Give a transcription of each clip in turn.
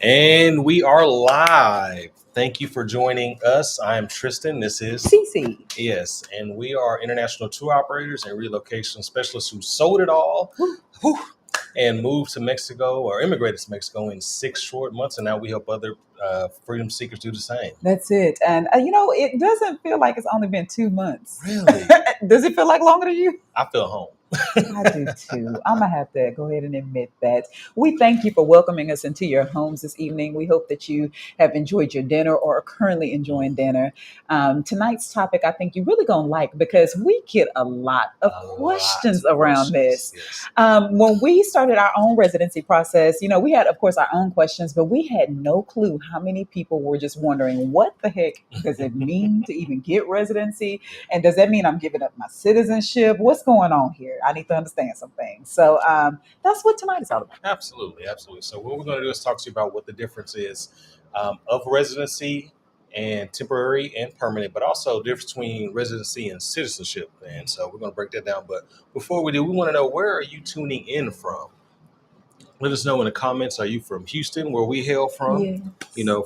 And we are live. Thank you for joining us. I am Tristan. This is Cece. Yes, and we are international tour operators and relocation specialists who sold it all and moved to Mexico or immigrated to Mexico in 6 short months, and now we help other freedom seekers do the same. That's it. And it doesn't feel like it's only been 2 months. Really? Does it feel like longer to you? I feel home. I do too. I'm gonna have to go ahead and admit that. We thank you for welcoming us into your homes this evening. We hope that you have enjoyed your dinner or are currently enjoying dinner. Tonight's topic, I think you're really gonna like because we get a lot of questions around this. Yes. When we started our own residency process, we had, of course, our own questions, but we had no clue how many people were just wondering what the heck does it mean to even get residency, and does that mean I'm giving up my citizenship? What's going on here? I need to understand some things. So that's what tonight is all about. Absolutely. So what we're going to do is talk to you about what the difference is of residency and temporary and permanent, but also the difference between residency and citizenship. And so we're going to break that down. But before we do, we want to know, where are you tuning in from? Let us know in the comments. Are you from Houston, where we hail from? Yes.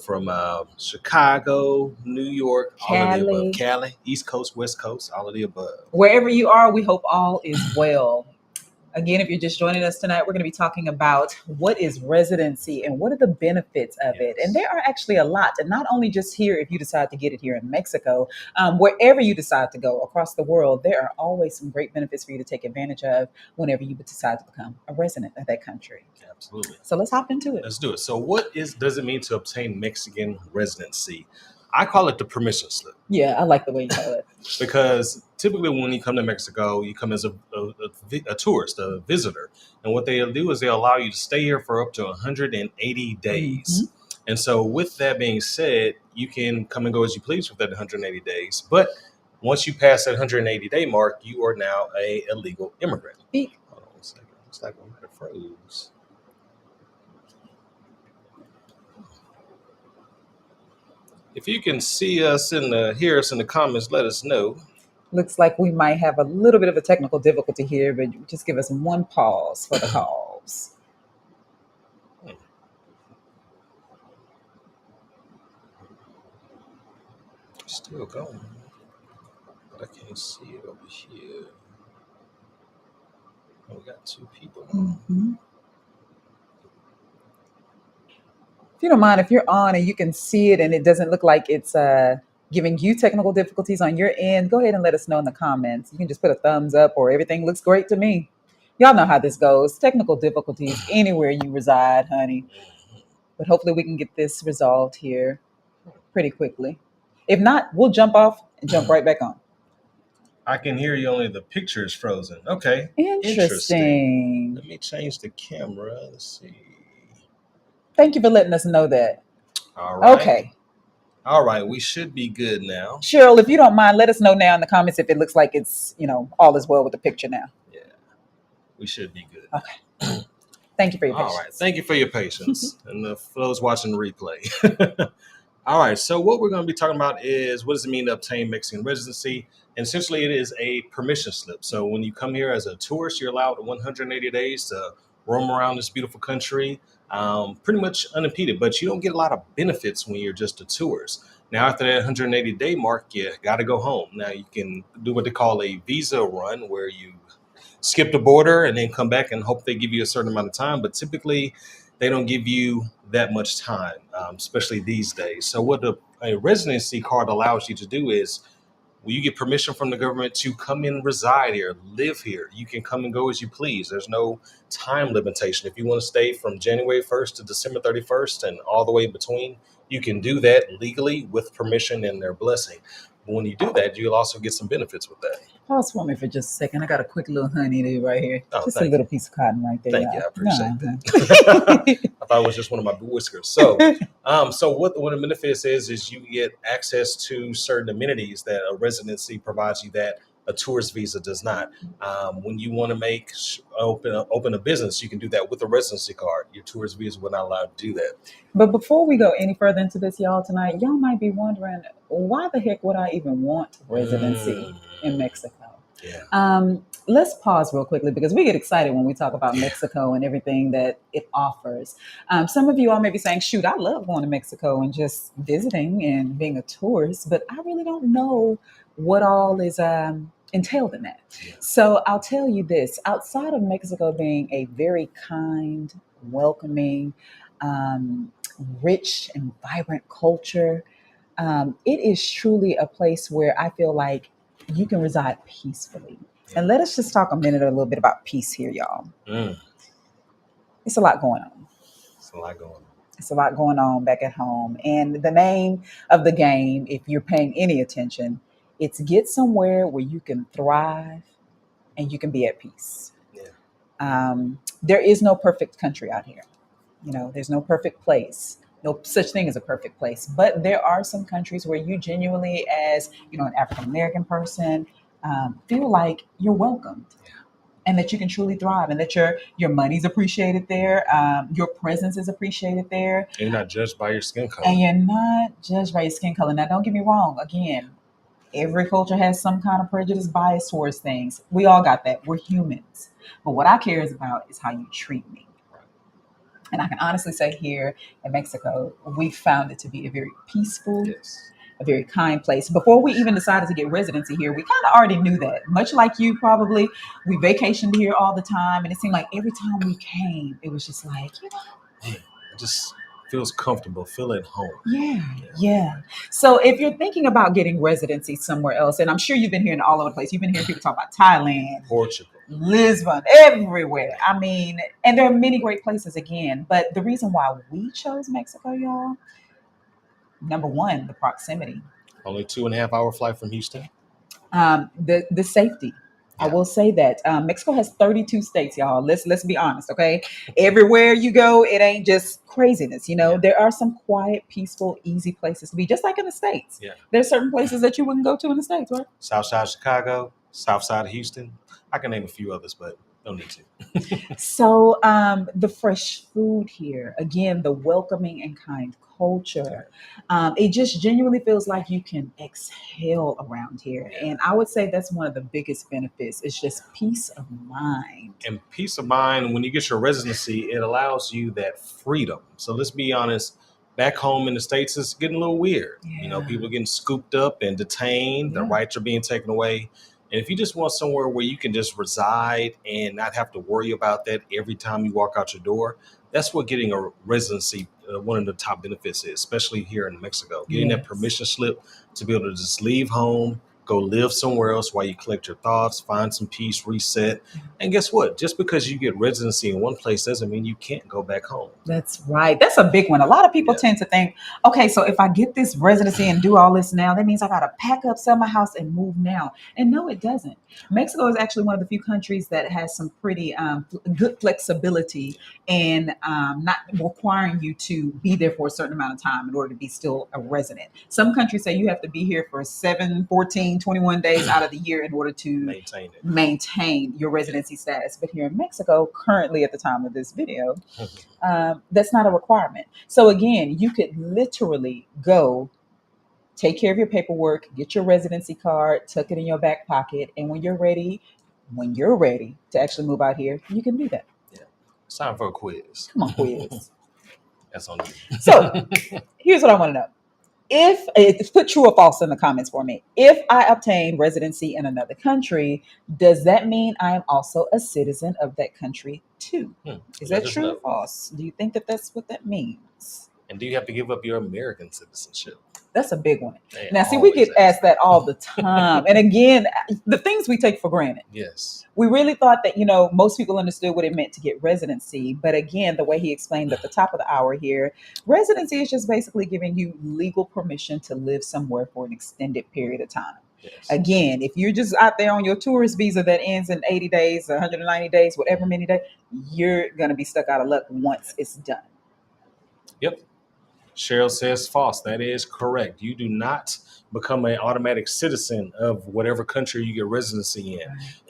From Chicago, New York, all of the Cali. above. Cali, East Coast, West Coast, all of the above. Wherever you are, we hope all is well. Again, if you're just joining us tonight, we're going to be talking about what is residency and what are the benefits of it. And there are actually a lot, and not only just here if you decide to get it here in Mexico, wherever you decide to go across the world, there are always some great benefits for you to take advantage of whenever you decide to become a resident of that country. Absolutely. So let's hop into it. Let's do it. So what does it mean to obtain Mexican residency? I call it the permission slip. Yeah, I like the way you call it. Because typically when you come to Mexico, you come as a tourist, a visitor. And what they'll do is they'll allow you to stay here for up to 180 days. Mm-hmm. And so with that being said, you can come and go as you please for that 180 days. But once you pass that 180-day mark, you are now a illegal immigrant. Hold on 1 second. Looks like we might have froze. If you can see us hear us in the comments, let us know. Looks like we might have a little bit of a technical difficulty here, but just give us one pause for the calls. Still going, but I can't see it over here. Oh, we got 2 people. Mm-hmm. If you don't mind, if you're on and you can see it and it doesn't look like it's giving you technical difficulties on your end, go ahead and let us know in the comments. You can just put a thumbs up or everything looks great to me. Y'all know how this goes. Technical difficulties anywhere you reside, honey. But hopefully we can get this resolved here pretty quickly. If not, we'll jump off and jump right back on. I can hear you, only the picture is frozen. Okay. Interesting. Let me change the camera. Let's see. Thank you for letting us know that. All right. Okay. All right. We should be good now. Cheryl, if you don't mind, let us know now in the comments if it looks like it's, all is well with the picture now. Yeah. We should be good. Okay. Thank you for your patience. All right. Thank you for your patience. And for those watching the replay. All right. So what we're going to be talking about is, what does it mean to obtain Mexican residency? And essentially, it is a permission slip. So when you come here as a tourist, you're allowed 180 days to roam around this beautiful country, pretty much unimpeded. But you don't get a lot of benefits when you're just a tourist. Now, after that 180-day mark, you got to go home. Now, you can do what they call a visa run, where you skip the border and then come back and hope they give you a certain amount of time. But typically, they don't give you that much time, especially these days. So what a residency card allows you to do is, you get permission from the government to come and reside here, live here. You can come and go as you please. There's no time limitation. If you want to stay from January 1st to December 31st and all the way in between, you can do that legally with permission and their blessing. But when you do that, you'll also get some benefits with that. Pause for me for just a second. I got a quick little honey right here. Just a little piece of cotton right there. Thank you. I appreciate that. I thought it was just one of my whiskers. So, what the benefits is you get access to certain amenities that a residency provides you that a tourist visa does not. When you want to open a business, you can do that with a residency card. Your tourist visa will not allow you to do that. But before we go any further into this, y'all, tonight, y'all might be wondering, why the heck would I even want residency in Mexico? Yeah. let's pause real quickly because we get excited when we talk about Mexico and everything that it offers. Some of you all may be saying, "Shoot, I love going to Mexico and just visiting and being a tourist," but I really don't know what all is entailed in that. Yeah. So I'll tell you this: outside of Mexico being a very kind, welcoming, um, rich, and vibrant culture, it is truly a place where I feel like you can reside peacefully. And let us just talk a minute or a little bit about peace here, y'all. Mm, It's a lot going on. it's a lot going on. It's a lot going on back at home. And the name of the game, if you're paying any attention, it's get somewhere where you can thrive and you can be at peace. Yeah. There is no perfect country out here. You know, there's no perfect place. No such thing as a perfect place. But there are some countries where you genuinely, as you know, an African American person, feel like you're welcomed and that you can truly thrive and that your money's appreciated there, your presence is appreciated there, And you're not judged by your skin color. and you're not judged by your skin color. Now, don't get me wrong. Again, every culture has some kind of prejudice, bias towards things. We all got that. We're humans. But what I care is about is how you treat me. And I can honestly say here in Mexico, we found it to be a very peaceful, Yes. a very kind place. Before we even decided to get residency here, we kind of already knew that. Much like you, probably, we vacationed here all the time. And it seemed like every time we came, it was just like, Man, it just feels comfortable. Feel at home. yeah. So if you're thinking about getting residency somewhere else, and I'm sure you've been hearing all over the place, you've been hearing people talk about Thailand, Portugal. Lisbon, everywhere. I mean, and there are many great places again. But the reason why we chose Mexico, y'all, number one, the proximity, Only 2.5 hour flight from Houston. the safety. I Yeah. will say that Mexico has 32 states, y'all. Let's be honest, okay? Everywhere you go, it ain't just craziness. You know, Yeah. there are some quiet, peaceful, easy places to be, just like in the states. Yeah. There's certain places that you wouldn't go to in the states, right? South side of Chicago, south side of Houston. I can name a few others, but don't need to. So the fresh food here, again, the welcoming and kind culture, it just genuinely feels like you can exhale around here. Yeah. And I would say that's one of the biggest benefits. It's just peace of mind. And peace of mind, when you get your residency, it allows you that freedom. So let's be honest, back home in the States, it's getting a little weird. You know, Yeah. people are getting scooped up and detained, their Yeah. rights are being taken away. And if you just want somewhere where you can just reside and not have to worry about that every time you walk out your door, that's what getting a residency, one of the top benefits is, especially here in Mexico. Getting that Yes. permission slip to be able to just leave home, go live somewhere else while you collect your thoughts, find some peace, reset. And guess what? Just because you get residency in one place doesn't mean you can't go back home. That's right. That's a big one. A lot of people Yeah. tend to think, okay, so if I get this residency and do all this now, that means I got to pack up, sell my house, and move now. And no, it doesn't. Mexico is actually one of the few countries that has some pretty good flexibility and not requiring you to be there for a certain amount of time in order to be still a resident. Some countries say you have to be here for 7, 14, 21 days out of the year in order to maintain your residency status. But here in Mexico, currently at the time of this video, that's not a requirement. So again, you could literally go take care of your paperwork, get your residency card, tuck it in your back pocket, and when you're ready to actually move out here, you can do that. Yeah. It's time for a quiz. Come on, quiz. That's on you. So here's what I want to know. If put true or false in the comments for me. If I obtain residency in another country, does that mean I am also a citizen of that country too? Is that true or false? Do you think that that's what that means? And do you have to give up your American citizenship? That's a big one. They Now, see, we get asked that all the time. And again, the things we take for granted. Yes. We really thought that, you know, most people understood what it meant to get residency. But again, the way he explained at the top of the hour here, residency is just basically giving you legal permission to live somewhere for an extended period of time. Yes. Again, if you're just out there on your tourist visa that ends in 80 days, 190 days, whatever many days, you're going to be stuck out of luck once it's done. Yep. Cheryl says false. That is correct. You do not become an automatic citizen of whatever country you get residency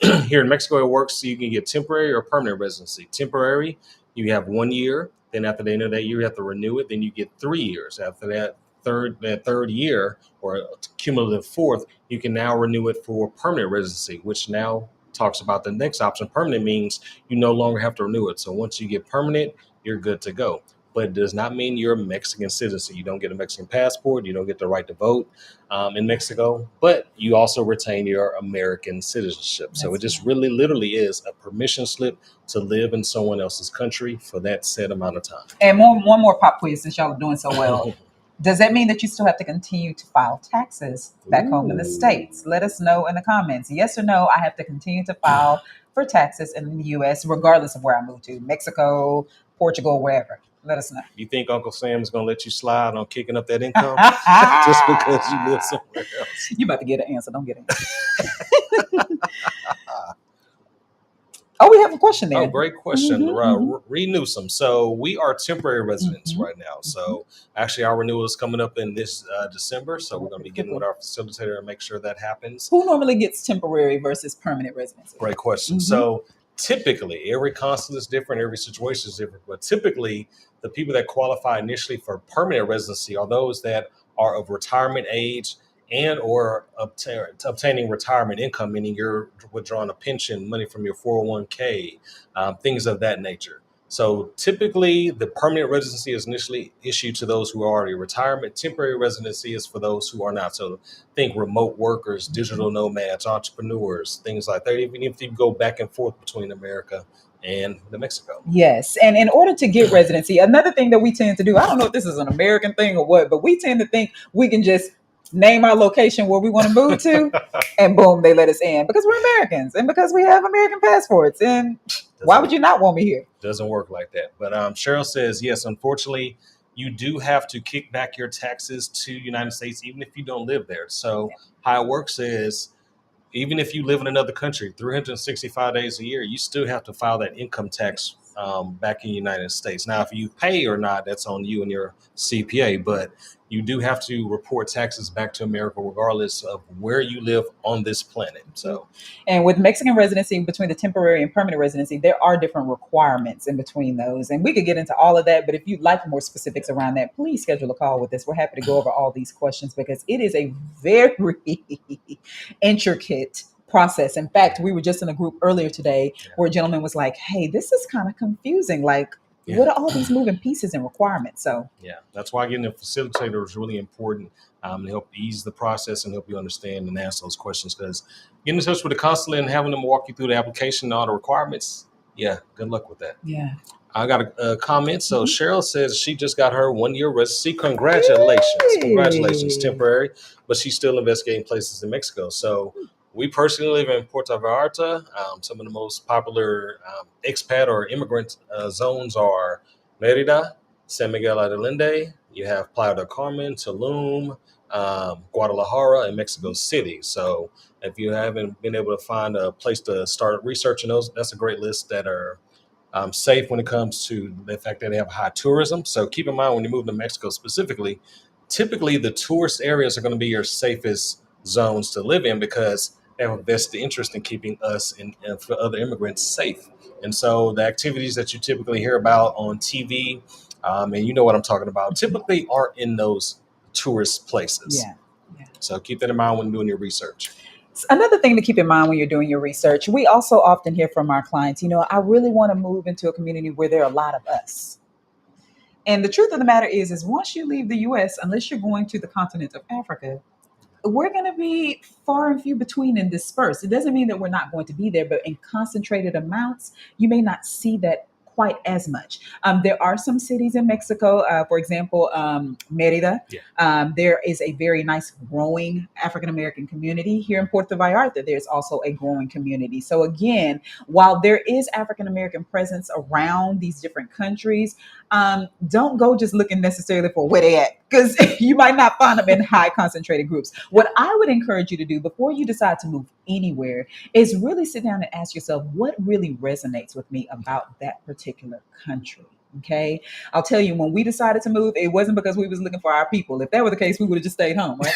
in. Here in Mexico, it works so you can get temporary or permanent residency. Temporary, you have 1 year. Then after the end of that year, you have to renew it. Then you get 3 years. After that third year or cumulative fourth, you can now renew it for permanent residency, which now talks about the next option. Permanent means you no longer have to renew it. So once you get permanent, you're good to go. But it does not mean you're a Mexican citizen. You don't get a Mexican passport. You don't get the right to vote in Mexico, but you also retain your American citizenship. So it just really literally is a permission slip to live in someone else's country for that set amount of time. And one more pop quiz since y'all are doing so well. Does that mean that you still have to continue to file taxes back home in the States? Let us know in the comments. Yes or no, I have to continue to file for taxes in the U.S. regardless of where I move to, Mexico, Portugal, wherever. Let us know. You think Uncle Sam's going to let you slide on kicking up that income just because you live somewhere else? You about to get an answer. Don't get an answer. Oh, we have a question there. Oh, great question. Reed Newsom. So we are temporary residents right now. So actually our renewal is coming up in this December. So we're going to be getting with our facilitator and make sure that happens. Who normally gets temporary versus permanent residency? Great question. So typically every consulate is different. Every situation is different. But typically the people that qualify initially for permanent residency are those that are of retirement age and or obtaining retirement income, meaning you're withdrawing a pension, money from your 401k, things of that nature. So typically the permanent residency is initially issued to those who are already retirement. Temporary residency is for those who are not. So think remote workers, digital nomads, entrepreneurs, things like that, even if you go back and forth between America and Mexico. Yes. And in order to get residency, another thing that we tend to do, I don't know if this is an American thing or what, but we tend to think we can just name our location where we want to move to and boom, they let us in because we're Americans and because we have American passports. And why would you not want me here? Doesn't work like that. But Cheryl says, yes, unfortunately, you do have to kick back your taxes to United States, even if you don't live there. So how it works is, even if you live in another country, 365 days a year, you still have to file that income tax back in the United States. Now, if you pay or not, that's on you and your CPA, but you do have to report taxes back to America regardless of where you live on this planet. So, and with Mexican residency, between the temporary and permanent residency, there are different requirements in between those. And we could get into all of that, but if you'd like more specifics around that, please schedule a call with us. We're happy to go over all these questions because it is a very intricate process. In fact, we were just in a group earlier today where a gentleman was like, hey, this is kind of confusing. Like, what are all these moving pieces and requirements? So that's why getting a facilitator is really important to help ease the process and help you understand and answer those questions. Because getting in touch with the consulate and having them walk you through the application and all the requirements, good luck with that. I got a comment. So Cheryl says she just got her 1-year residency. Congratulations. Yay. Congratulations, temporary, but she's still investigating places in Mexico. So we personally live in Puerto Vallarta. Some of the most popular expat or immigrant zones are Mérida, San Miguel de Allende. You have Playa del Carmen, Tulum, Guadalajara, and Mexico City. So if you haven't been able to find a place to start researching those, that's a great list that are safe when it comes to the fact that they have high tourism. So keep in mind when you move to Mexico specifically, typically the tourist areas are going to be your safest zones to live in because they have a vested interest in keeping us and for other immigrants safe. And so the activities that you typically hear about on TV, and you know what I'm talking about, typically aren't in those tourist places. So keep that in mind when doing your research. Another thing to keep in mind when you're doing your research, we also often hear from our clients, I really want to move into a community where there are a lot of us. And the truth of the matter is once you leave the U.S., unless you're going to the continent of Africa, we're going to be far and few between and dispersed. It doesn't mean that we're not going to be there, but in concentrated amounts, you may not see that quite as much. There are some cities in Mexico, for example, Mérida. There is a very nice growing African-American community. Here in Puerto Vallarta, there's also a growing community. So again, while there is African-American presence around these different countries, don't go just looking necessarily for where they at, because you might not find them in high concentrated groups. What I would encourage you to do before you decide to move anywhere is really sit down and ask yourself, what really resonates with me about that particular country? Okay. I'll tell you, when we decided to move, it wasn't because we was looking for our people. If that were the case, we would have just stayed home, right?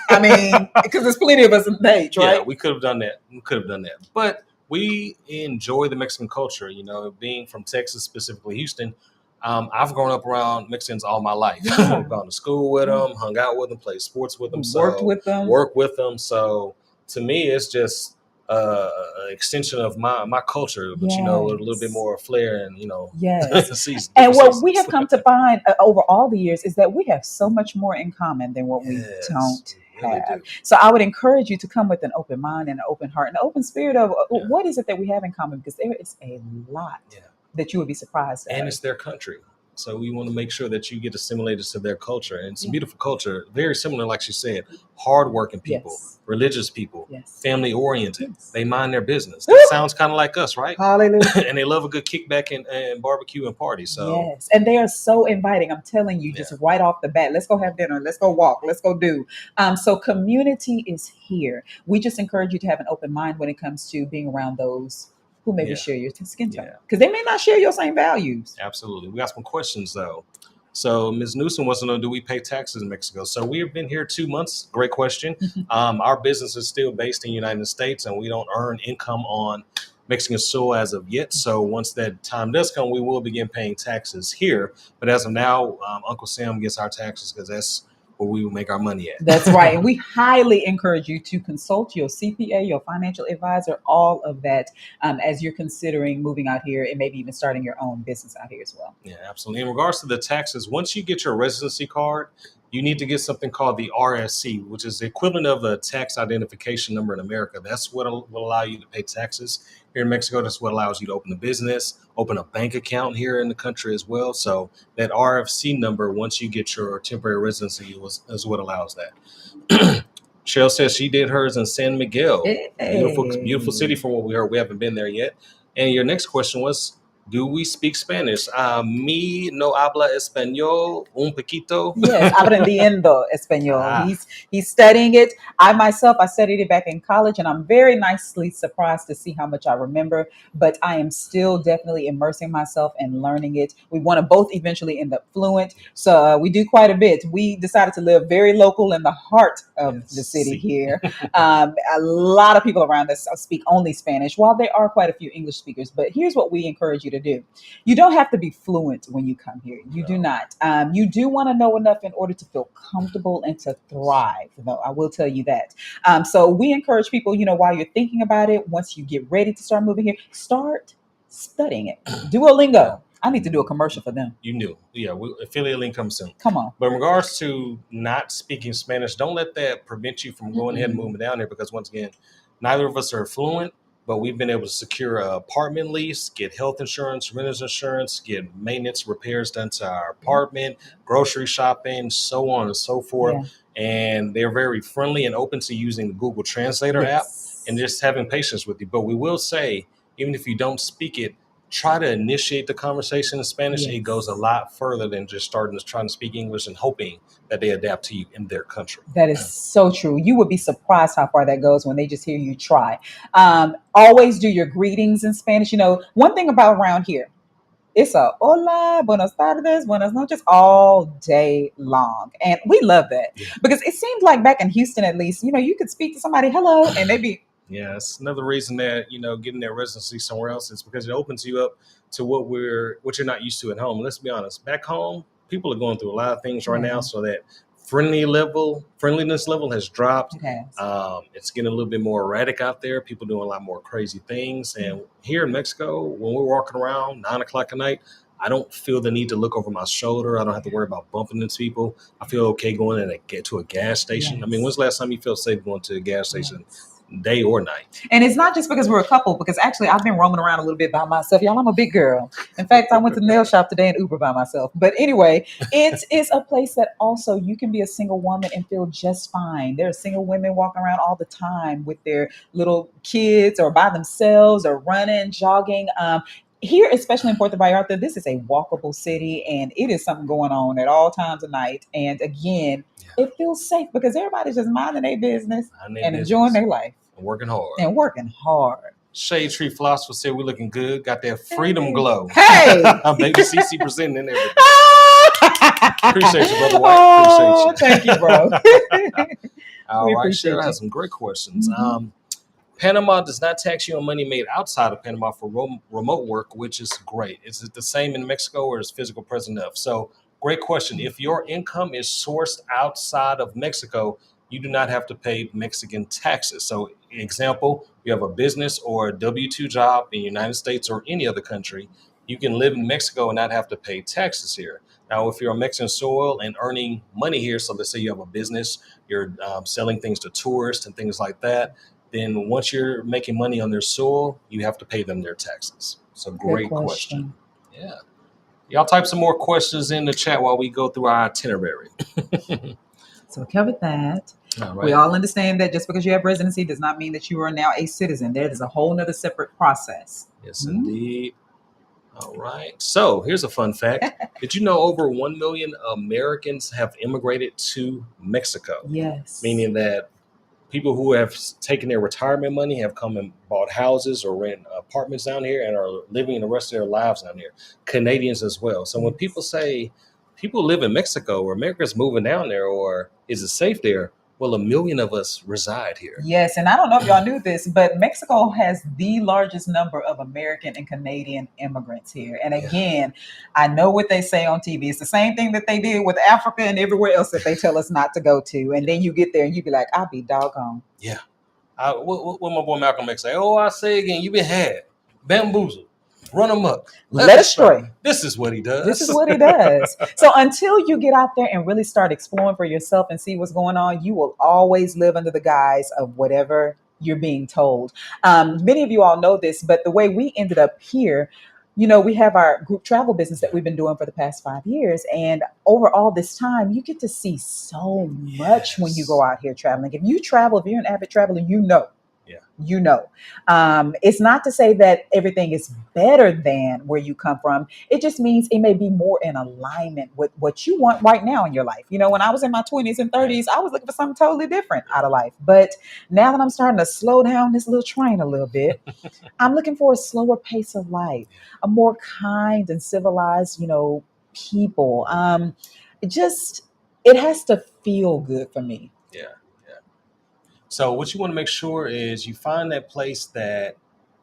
I mean, because there's plenty of us in the age, right? Yeah, we could have done that. But we enjoy the Mexican culture, being from Texas, specifically Houston. I've grown up around Mexicans all my life. I've gone to school with them, hung out with them, played sports with them, worked with them. So to me, it's just extension of my culture, but you know, with a little bit Yes. more flair and, you know, Yes. And different what we have seasons. come to find over all the years is that we have so much more in common than what we Yes, don't we really have. do. So I would encourage you to come with an open mind and an open heart and an open spirit of Yeah, what is it that we have in common, because there is a lot yeah. that you would be surprised And at. it's their country. So we want to make sure that you get assimilated to their culture. And it's a Yeah. beautiful culture, very similar, like she said, hardworking people, Yes. religious people, Yes. family oriented. Yes. They mind their business. Woo! That sounds kind of like us, right? Hallelujah. And they love a good kickback and barbecue and party. So Yes. And they are so inviting. I'm telling you, just yeah, right off the bat, let's go have dinner. Let's go walk. Let's go do. So community is here. We just encourage you to have an open mind when it comes to being around those who maybe yeah, share your skin tone, yeah, because they may not share your same values. absolutely. We got some questions though. So Ms. Newsom wants to know, do we pay taxes in Mexico? So we've been here 2 months. Great question. Our business is still based in the United States, and we don't earn income on Mexican soil as of yet. So once that time does come, we will begin paying taxes here. But as of now, Uncle Sam gets our taxes because that's where we will make our money That's right. at. And we highly encourage you to consult your CPA, your financial advisor, all of that, as you're considering moving out here and maybe even starting your own business out here as well. Yeah, absolutely. In regards to the taxes, once you get your residency card, you need to get something called the RSC, which is the equivalent of a tax identification number in America. That's what will allow you to pay taxes here in Mexico. That's what allows you to open a business, open a bank account here in the country as well. So that RFC number, once you get your temporary residency, is what allows that. Cheryl says she did hers in San Miguel. Beautiful, beautiful city Hey. from what we heard. We haven't been there yet. And your next question was, do we speak Spanish? Me no habla español un poquito. Yes, aprendiendo español. Ah, He's studying it. I myself, I studied it back in college, and I'm very nicely surprised to see how much I remember. But I am still definitely immersing myself and learning it. We want to both eventually end up fluent, yes, so we do quite a bit. We decided to live very local in the heart of yes. the city See, here. A lot of people around us speak only Spanish, while there are quite a few English speakers. But here's what we encourage you to do: you don't have to be fluent when you come here. You do no, not. You do want to know enough in order to feel comfortable and to thrive, though. I will tell you that. So we encourage people, while you're thinking about it, once you get ready to start moving here, start studying it. yeah, Duolingo. I need to do a commercial for them. you knew. Yeah, affiliate link comes soon. Come on. But in regards to not speaking Spanish, don't let that prevent you from going ahead and Mm-mm. moving down there because, once again, neither of us are fluent, but we've been able to secure an apartment lease, get health insurance, renter's insurance, get maintenance repairs done to our Yeah. apartment, grocery shopping, so on and so Yeah. forth. And they're very friendly and open to using the Google Translator app and Yes. just having patience with you. But we will say, even if you don't speak it, try to initiate the conversation in Spanish. It goes a Yes. lot further than just starting to trying to speak English and hoping that they adapt to you in their country. That is so true. You would be surprised how far that goes when they just hear you try. Always do your greetings in Spanish. One thing about around here, it's a hola, buenas tardes, buenas noches all day long. And we love that Yeah. because it seems like back in Houston, at least, you could speak to somebody, hello, and they be, Yeah, it's another reason that getting that residency somewhere else is because it opens you up to what you're not used to at home. Let's be honest, back home, people are going through a lot of things right now, yeah, so that friendliness level has dropped. it has. It's getting a little bit more erratic out there. People doing a lot more crazy things, Yeah. and here in Mexico, when we're walking around 9 o'clock at night, I don't feel the need to look over my shoulder. I don't have to worry about bumping into people. I feel okay going in and get to a gas station. I mean, when's Yes. the last time you felt safe going to a gas station, Yes. day or night? And it's not just because we're a couple, because actually I've been roaming around a little bit by myself. Y'all, I'm a big girl. In fact, I went to the nail shop today and Uber by myself. But anyway, it is a place that also you can be a single woman and feel just fine. There are single women walking around all the time with their little kids or by themselves or running, jogging. Here, especially in Puerto Vallarta, this is a walkable city and it is something going on at all times of night. And again, Yeah, it feels safe because everybody's just minding their business mind their and enjoying business their life and working hard. and working hard. Shade Tree Philosopher said we're looking good. Got that freedom glow. Hey. Baby CC presenting and everything. Appreciate you, Brother White. Oh, Appreciate thank you, bro. you. All We right, Cheryl appreciate you. has some great questions. Mhm. Panama does not tax you on money made outside of Panama for remote work, which is great. Is it the same in Mexico or is physical present enough? So, great question. If your income is sourced outside of Mexico, you do not have to pay Mexican taxes. So, example, you have a business or a W-2 job in the United States or any other country, you can live in Mexico and not have to pay taxes here. Now, if you're on Mexican soil and earning money here, so let's say you have a business, you're selling things to tourists and things like that, then once you're making money on their soil, you have to pay them their taxes. So great question. Yeah. Y'all type some more questions in the chat while we go through our itinerary. So we covered that. All right. We all understand that just because you have residency does not mean that you are now a citizen. That is a whole nother separate process. Yes, indeed. All right. So here's a fun fact. Did you know over 1 million Americans have immigrated to Mexico? Yes. Meaning that people who have taken their retirement money have come and bought houses or rent apartments down here and are living the rest of their lives down here. Canadians as well. So when people say people live in Mexico or America's moving down there or is it safe there? Well, 1 million of us reside here. Yes, and I don't know if y'all knew this, but Mexico has the largest number of American and Canadian immigrants here. And again, I know what they say on TV. It's the same thing that they did with Africa and everywhere else that they tell us not to go to. And then you get there and you be like, I'll be doggone. Yeah. What my boy Malcolm X say? Oh, I say again, you've been had, bamboozled, run amok, led astray. This is what he does. This is what he does. So until you get out there and really start exploring for yourself and see what's going on, you will always live under the guise of whatever you're being told. Many of you all know this, but the way we ended up here, we have our group travel business that we've been doing for the past 5 years. And over all this time, you get to see so much when you go out here traveling. If you travel, if you're an avid traveler, it's not to say that everything is better than where you come from. It just means it may be more in alignment with what you want right now in your life. When I was in my 20s and 30s, I was looking for something totally different out of life. But now that I'm starting to slow down this little train a little bit, I'm looking for a slower pace of life, a more kind and civilized, people. It has to feel good for me. Yeah. So what you want to make sure is you find that place that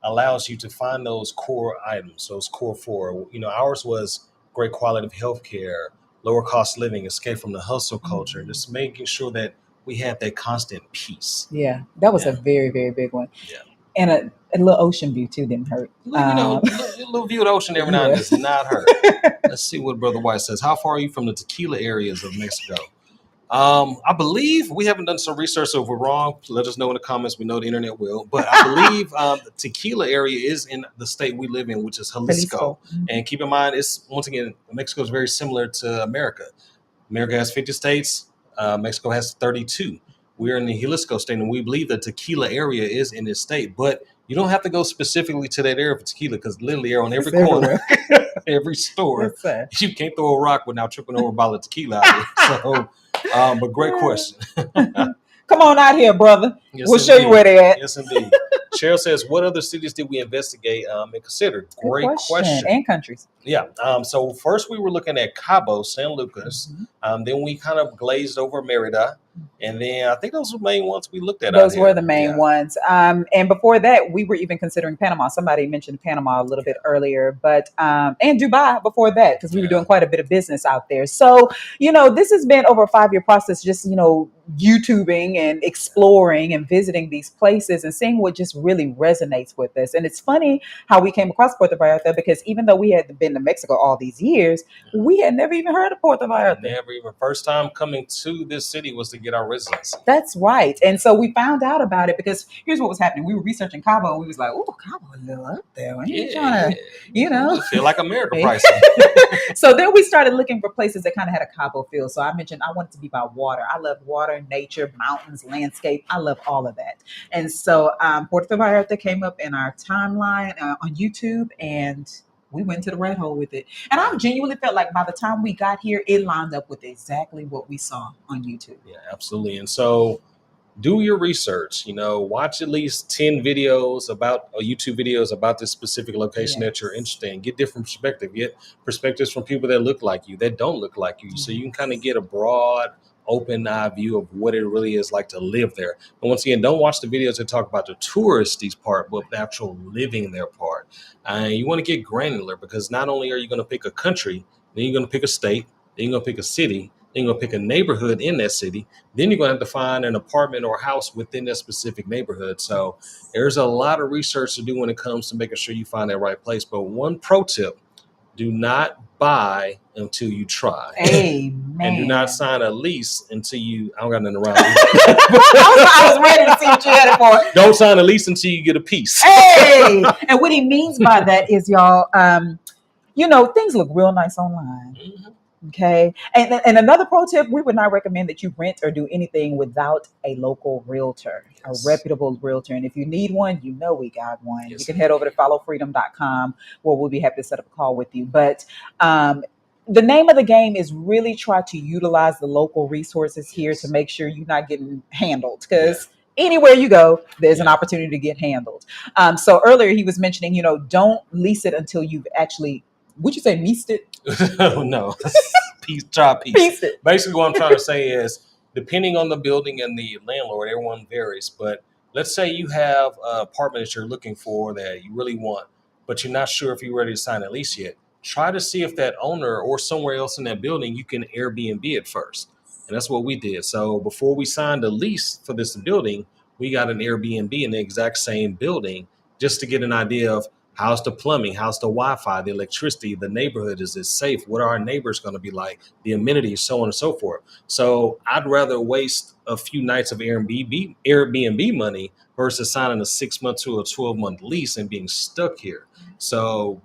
allows you to find those core items, those core four. Ours was great quality of healthcare, lower cost living, escape from the hustle culture, and just making sure that we had that constant peace. Yeah, that was a very, very big one. Yeah. And a little ocean view too didn't hurt. A little view of the ocean every now and then does not hurt. Let's see what Brother White says. How far are you from the tequila areas of Mexico? I believe we haven't done some research, so if we're wrong, let us know in the comments. We know the internet will, but I believe the tequila area is in the state we live in, which is Jalisco. And keep in mind, once again, Mexico is very similar to America. America has 50 states. Mexico has 32. We're in the Jalisco state, and we believe the tequila area is in this state, but you don't have to go specifically to that area for tequila because literally on every corner, every store, you can't throw a rock without tripping over a bottle of tequila out here. So, but great question. Come on out here, brother. Yes, we'll show you where they're at. Yes, indeed. Cheryl says, what other cities did we investigate and consider? Great question. And countries. Yeah. So first we were looking at Cabo, San Lucas. Then we kind of glazed over Merida. And then I think those were the main ones we looked at. Those were the main ones. And before that, we were even considering Panama. Somebody mentioned Panama a little bit earlier, but and Dubai before that, because we were doing quite a bit of business out there. So, this has been over a 5-year process, just, YouTubing and exploring and visiting these places and seeing what just really resonates with us. And it's funny how we came across Puerto Vallarta, because even though we had been to Mexico all these years, we had never even heard of Puerto Vallarta. Never even. First time coming to this city was to get our residency. That's right. And so we found out about it because here's what was happening. We were researching Cabo and we was like, oh, Cabo a little up there. Trying to, feel like America pricing. So then we started looking for places that kind of had a Cabo feel. So I mentioned I wanted to be by water. I love water, nature, mountains, landscape. I love all of that. And so Puerto Vallarta came up in our timeline on YouTube, and we went to the rat hole with it. And I genuinely felt like by the time we got here, it lined up with exactly what we saw on YouTube. Yeah, absolutely. And so do your research, watch at least 10 videos YouTube videos about this specific location that you're interested in. Get different perspective. Get perspectives from people that look like you, that don't look like you. So you can kind of get a broad, open eye view of what it really is like to live there. And once again, don't watch the videos that talk about the touristy part, but the actual living there part. You want to get granular, because not only are you going to pick a country, then you're going to pick a state, then you're going to pick a city, Then you're gonna pick a neighborhood in that city. Then you're gonna have to find an apartment or house within that specific neighborhood. So there's a lot of research to do when it comes to making sure you find that right place. But one pro tip: do not buy until you try. Amen. And do not sign a lease until you. I don't got nothing around. I was ready to see what you had it for. Don't sign a lease until you get a piece. Hey, and what he means by that is, y'all, things look real nice online. Mhm. Okay. And another pro tip, we would not recommend that you rent or do anything without a local realtor, Yes. a reputable realtor. And if you need one, we got one. Yes, you can head over to followfreedom.com where we'll be happy to set up a call with you. But the name of the game is really try to utilize the local resources here to make sure you're not getting handled, because anywhere you go, there's an opportunity to get handled. So earlier he was mentioning, don't lease it until you've actually, would you say leased it? No. Try piece. Pieced it. Basically, what I'm trying to say is, depending on the building and the landlord, everyone varies. But let's say you have an apartment that you're looking for that you really want, but you're not sure if you're ready to sign a lease yet. Try to see if that owner or somewhere else in that building you can Airbnb it first. And that's what we did. So before we signed a lease for this building, we got an Airbnb in the exact same building just to get an idea of how's the plumbing, how's the Wi-Fi, the electricity, the neighborhood, is it safe? What are our neighbors going to be like? The amenities, so on and so forth. So I'd rather waste a few nights of Airbnb money versus signing a 6 month to a 12-month lease and being stuck here. So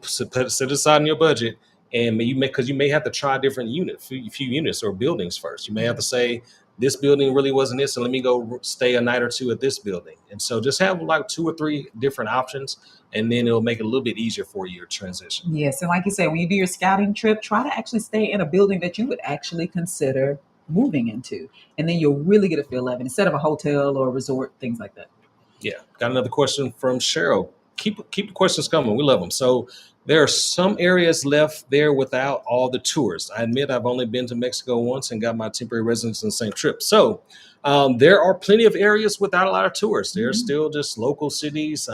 set aside in your budget, and because you may have to try different few units or buildings first. You may have to say, this building really wasn't this, so let me go stay a night or two at this building. And so just have like 2 or 3 different options, and then it'll make it a little bit easier for your transition. Yes, and like you said, when you do your scouting trip, try to actually stay in a building that you would actually consider moving into, and then you'll really get a feel of it instead of a hotel or a resort, things like that. Yeah, got another question from Cheryl. Keep the questions coming. We love them. So there are some areas left there without all the tourists. I admit I've only been to Mexico once and got my temporary residence in the same trip. So there are plenty of areas without a lot of tourists. There's still just local cities,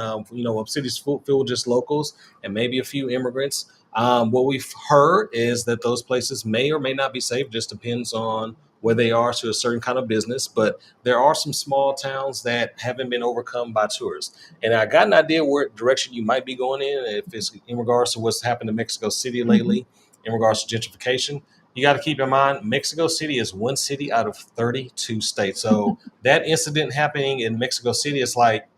cities filled with just locals and maybe a few immigrants. What we've heard is that those places may or may not be safe. Just depends on where they are to a certain kind of business. But there are some small towns that haven't been overcome by tourists. And I got an idea what direction you might be going in, if it's in regards to what's happened in Mexico City lately, in regards to gentrification. You got to keep in mind, Mexico City is one city out of 32 states. So that incident happening in Mexico City is like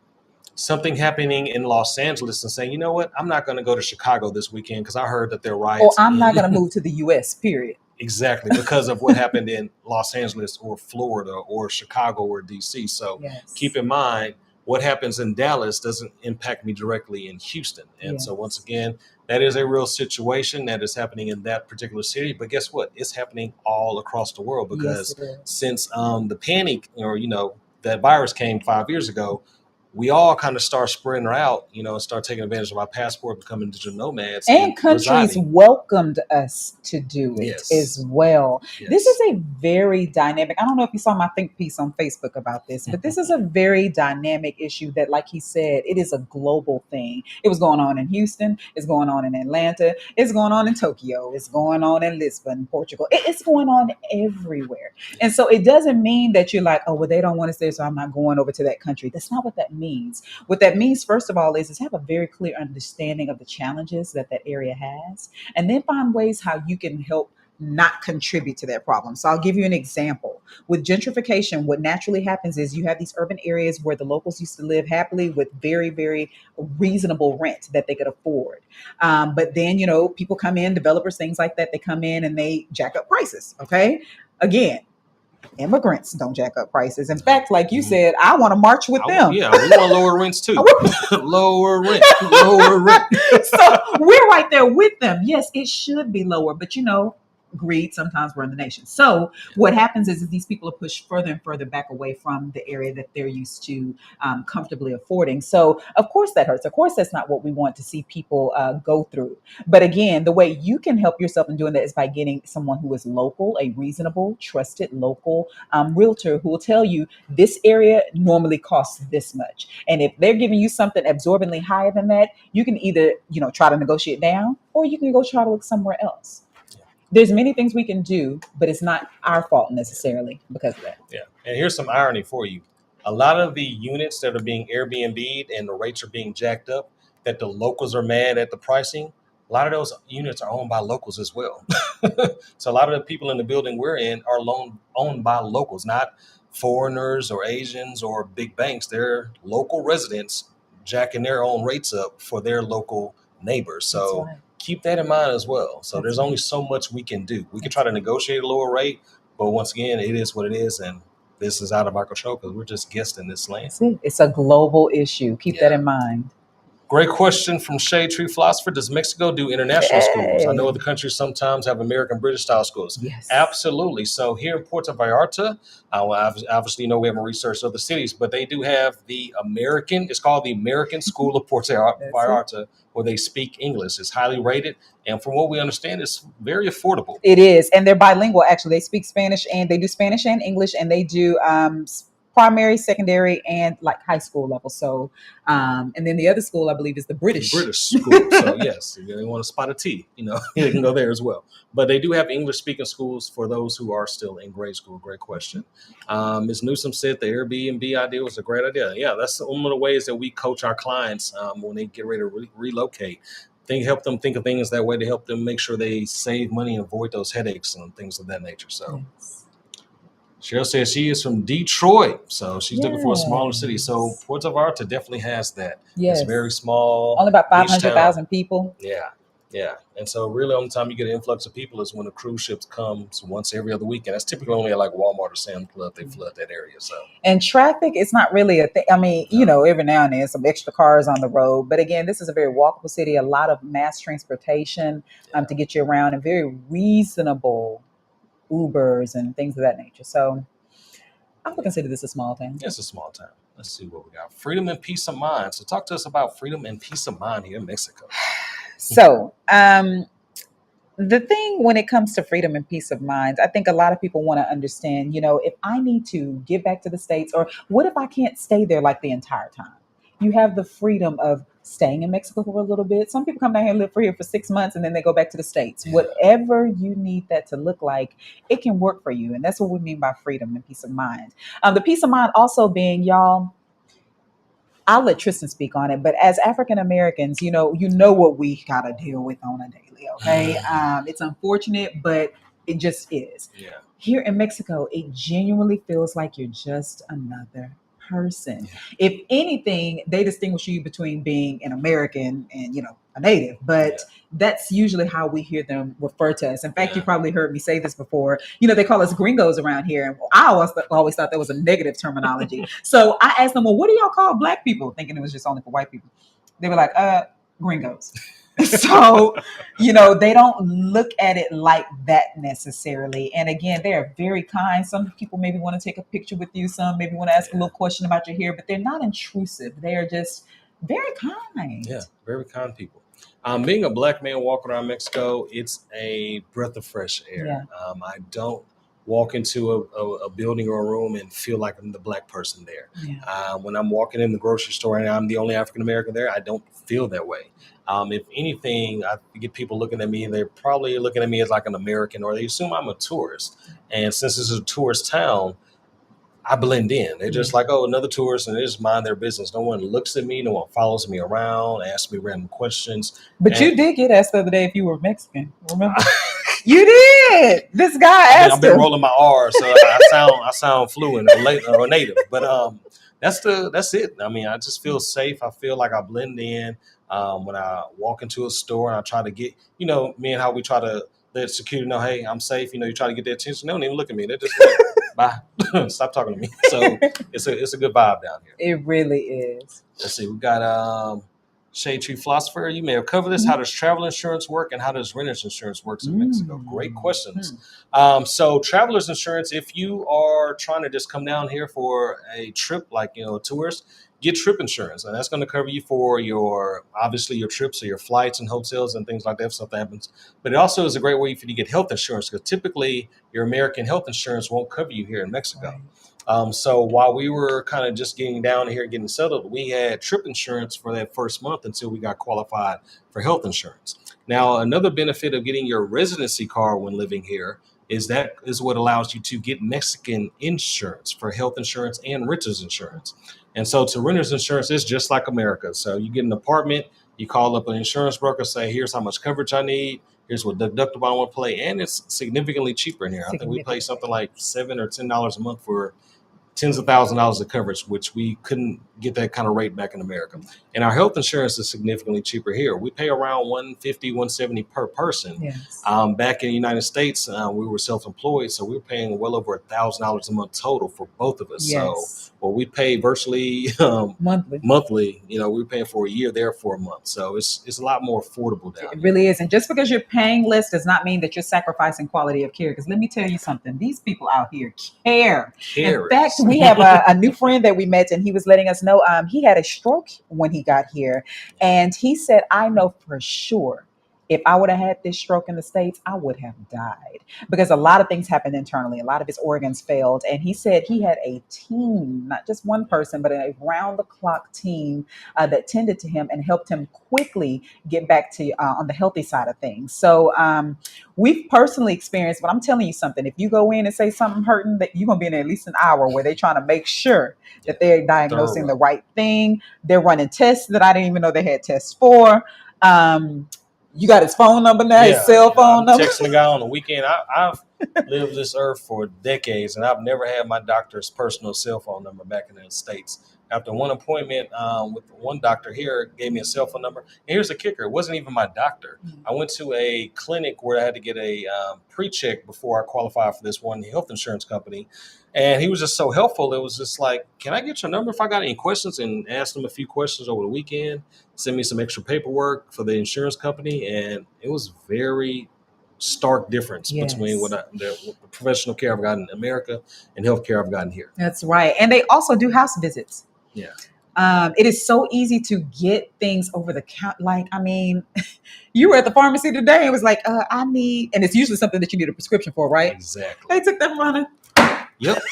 something happening in Los Angeles and saying, you know what, I'm not going to go to Chicago this weekend because I heard that there are riots. Or I'm not going to move to the U.S., period. Exactly, because of what happened in Los Angeles or Florida or Chicago or DC. So keep in mind, what happens in Dallas doesn't impact me directly in Houston. And so once again, that is a real situation that is happening in that particular city. But guess what? It's happening all across the world because since the panic or, that virus came 5 years ago, we all kind of start spreading out, and start taking advantage of our passport, becoming digital nomads. And countries welcomed us to do it as well. Yes. This is a very dynamic, I don't know if you saw my think piece on Facebook about this, but this is a very dynamic issue that, like he said, it is a global thing. It was going on in Houston. It's going on in Atlanta. It's going on in Tokyo. It's going on in Lisbon, Portugal. It's going on everywhere. And so it doesn't mean that you're like, oh, well, they don't want us there, so I'm not going over to that country. That's not what that means. What that means, first of all, is have a very clear understanding of the challenges that area has, and then find ways how you can help not contribute to that problem. So I'll give you an example. With gentrification, what naturally happens is you have these urban areas where the locals used to live happily with very, very reasonable rent that they could afford. But then, people come in, developers, things like that, they come in and they jack up prices. Okay. Again, immigrants don't jack up prices. In fact, like you said, I want to march with them. Yeah, we want lower rents too. Lower rent. So we're right there with them. Yes, it should be lower, but greed sometimes run the nation. So what happens is these people are pushed further and further back away from the area that they're used to comfortably affording. So of course that hurts. Of course that's not what we want to see people go through. But again, the way you can help yourself in doing that is by getting someone who is local, a reasonable, trusted local realtor who will tell you this area normally costs this much. And if they're giving you something absorbently higher than that, you can either, try to negotiate down, or you can go try to look somewhere else. there's many things we can do, but it's not our fault necessarily because of that. Yeah. And here's some irony for you. A lot of the units that are being Airbnb'd and the rates are being jacked up, that the locals are mad at the pricing, a lot of those units are owned by locals as well. So a lot of the people in the building we're in are owned by locals, not foreigners or Asians or big banks. They're local residents jacking their own rates up for their local neighbors. So right. keep that in mind as well. So That's there's only so much we can do. We can try to negotiate a lower rate, but once again, it is what it is, and this is out of our control because we're just guests in this land. That's it. It's a global issue. Keep that Yeah. in mind. Great question from Shade Tree Philosopher. Does Mexico do international schools? I know Hey. other countries sometimes have American British style schools. Yes. Absolutely. So here in Puerto Vallarta, obviously, we haven't researched other cities, but they do have the American, it's called the American School of Puerto Vallarta, where they speak English. It's highly rated. And from what we understand, it's very affordable. It is. And they're bilingual, actually. They speak Spanish and they do Spanish and English, and they do primary, secondary, and like high school level. So, and then the other school, I believe, is the British. School. So yes, if they want to spot a T, they can go there as well. But they do have English speaking schools for those who are still in grade school. Great question. Ms. Newsom said the Airbnb idea was a great idea. Yeah, that's one of the ways that we coach our clients when they get ready to relocate. Help them think of things that way to help them make sure they save money and avoid those headaches and things of that nature. So. Yes. Cheryl says she is from Detroit, so she's looking for a smaller city. So Puerto Vallarta definitely has that. Yes. It's very small. Only about 500,000 people. Yeah. And so really the only time you get an influx of people is when a cruise ship comes once every other weekend. That's typically only at like Walmart or Sam's Club. They flood that area. So. And traffic is not really a thing. I mean, every now and then some extra cars on the road. But again, this is a very walkable city, a lot of mass transportation to get you around, and very reasonable Ubers and things of that nature. So I would consider this a small town. It's a small town. Let's see what we got. Freedom and peace of mind. So talk to us about freedom and peace of mind here in Mexico. So the thing when it comes to freedom and peace of mind, I think a lot of people want to understand, if I need to get back to the States, or what if I can't stay there like the entire time? You have the freedom of staying in Mexico for a little bit. Some people come down here and live here for 6 months and then they go back to the States. Yeah. Whatever you need that to look like, it can work for you. And that's what we mean by freedom and peace of mind. The peace of mind also being, y'all, I'll let Tristan speak on it, but as African Americans, you know what we got to deal with on a daily, okay? It's unfortunate, but it just is. Yeah. Here in Mexico, it genuinely feels like you're just another person. Yeah. If anything, they distinguish you between being an American and, a native, but that's usually how we hear them refer to us. In fact, you probably heard me say this before. They call us gringos around here. And I always thought that was a negative terminology. So I asked them, well, what do y'all call black people? Thinking it was just only for white people. They were like, gringos. So, they don't look at it like that necessarily. And again, they are very kind. Some people maybe want to take a picture with you. Some maybe want to ask a little question about your hair, but they're not intrusive. They are just very kind. Yeah, very kind people. Being a black man walking around Mexico, it's a breath of fresh air. Yeah. I don't walk into a building or a room and feel like I'm the black person there. Yeah. When I'm walking in the grocery store and I'm the only African American there, I don't feel that way. If anything, I get people looking at me, they're probably looking at me as like an American, or they assume I'm a tourist. And since this is a tourist town, I blend in. They're just like, oh, another tourist, and they just mind their business. No one looks at me. No one follows me around, asks me random questions. But you did get asked the other day if you were Mexican. Remember? You did. This guy asked. I've been rolling my R, so I sound fluent or native. But that's it. I mean, I just feel safe. I feel like I blend in when I walk into a store and I try to get, me and how we try to let security know, hey, I'm safe. You try to get their attention. They don't even look at me. They're just like, bye. Stop talking to me. So it's a good vibe down here. It really is. Let's see. We got Shade Tree Philosopher. You may have covered this. Mm-hmm. How does travel insurance work, and how does renter's insurance work in Mexico? Great questions. So traveler's insurance, if you are trying to just come down here for a trip, like a tourist, get trip insurance, and that's going to cover you for your trips, or your flights and hotels and things like that if something happens. But it also is a great way for you to get health insurance, because typically your American health insurance won't cover you here in Mexico. Right. So while we were kind of just getting down here, getting settled, we had trip insurance for that first month until we got qualified for health insurance. Now, another benefit of getting your residency card when living here is that is what allows you to get Mexican insurance for health insurance and renters insurance. And so to renters insurance is just like America. So you get an apartment, you call up an insurance broker, say, here's how much coverage I need, here's what deductible I want to pay, and it's significantly cheaper in here. I think we pay something like $7 or $10 a month for tens of thousands of dollars of coverage, which we couldn't get that kind of rate back in America. And our health insurance is significantly cheaper here. We pay around $150, $170 per person. Yes. Back in the United States, we were self-employed, so we were paying well over $1,000 a month total for both of us. Yes. So, well, we pay virtually monthly. We were paying for a year there for a month. So it's a lot more affordable down It here. really is. And just because you're paying less does not mean that you're sacrificing quality of care. Because let me tell you something, these people out here care. In fact, we have a new friend that we met, and he was letting us know he had a stroke when he got here. And he said, I know for sure if I would have had this stroke in the States, I would have died because a lot of things happened internally. A lot of his organs failed. And he said he had a team, not just one person, but a round the clock team that tended to him and helped him quickly get back to on the healthy side of things. So we've personally experienced, but I'm telling you something, if you go in and say something hurting, that you're going to be in at least an hour where they're trying to make sure that they're diagnosing the right thing. They're running tests that I didn't even know they had tests for. You got his phone number now, his cell phone number. I'm texting a guy on the weekend. I've lived this earth for decades, and I've never had my doctor's personal cell phone number back in the States. After one appointment with one doctor here, gave me a cell phone number. And here's the kicker. It wasn't even my doctor. I went to a clinic where I had to get a pre-check before I qualified for this one health insurance company. And he was just so helpful. It was just like, can I get your number if I got any questions? And asked him a few questions over the weekend, send me some extra paperwork for the insurance company. And it was very stark difference between what the professional care I've gotten in America and healthcare I've gotten here. That's right. And they also do house visits. Yeah. It is so easy to get things over the counter. Like, I mean, you were at the pharmacy today and it was like, I need, and it's usually something that you need a prescription for, right? Exactly. They took that running. Yep.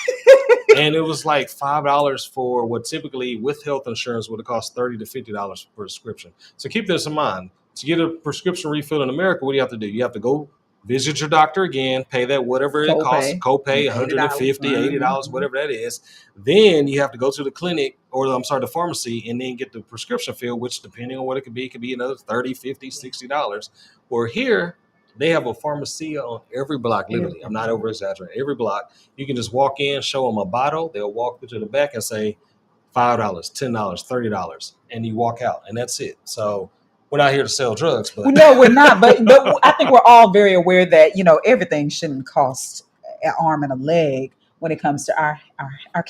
And it was like $5 for what typically with health insurance would have cost $30 to $50 per prescription. So keep this in mind. To get a prescription refill in America, what do you have to do? You have to go visit your doctor again, pay that whatever it costs, copay, $150, $80, whatever that is. Then you have to go to the clinic the pharmacy and then get the prescription filled, which depending on what it could be another $30, $50, $60. Or here, they have a pharmacy on every block, literally. I'm not over exaggerating. Every block, you can just walk in, show them a bottle. They'll walk to the back and say $5, $10, $30, and you walk out, and that's it. So we're not here to sell drugs, but no, we're not. But I think we're all very aware that everything shouldn't cost an arm and a leg when it comes to our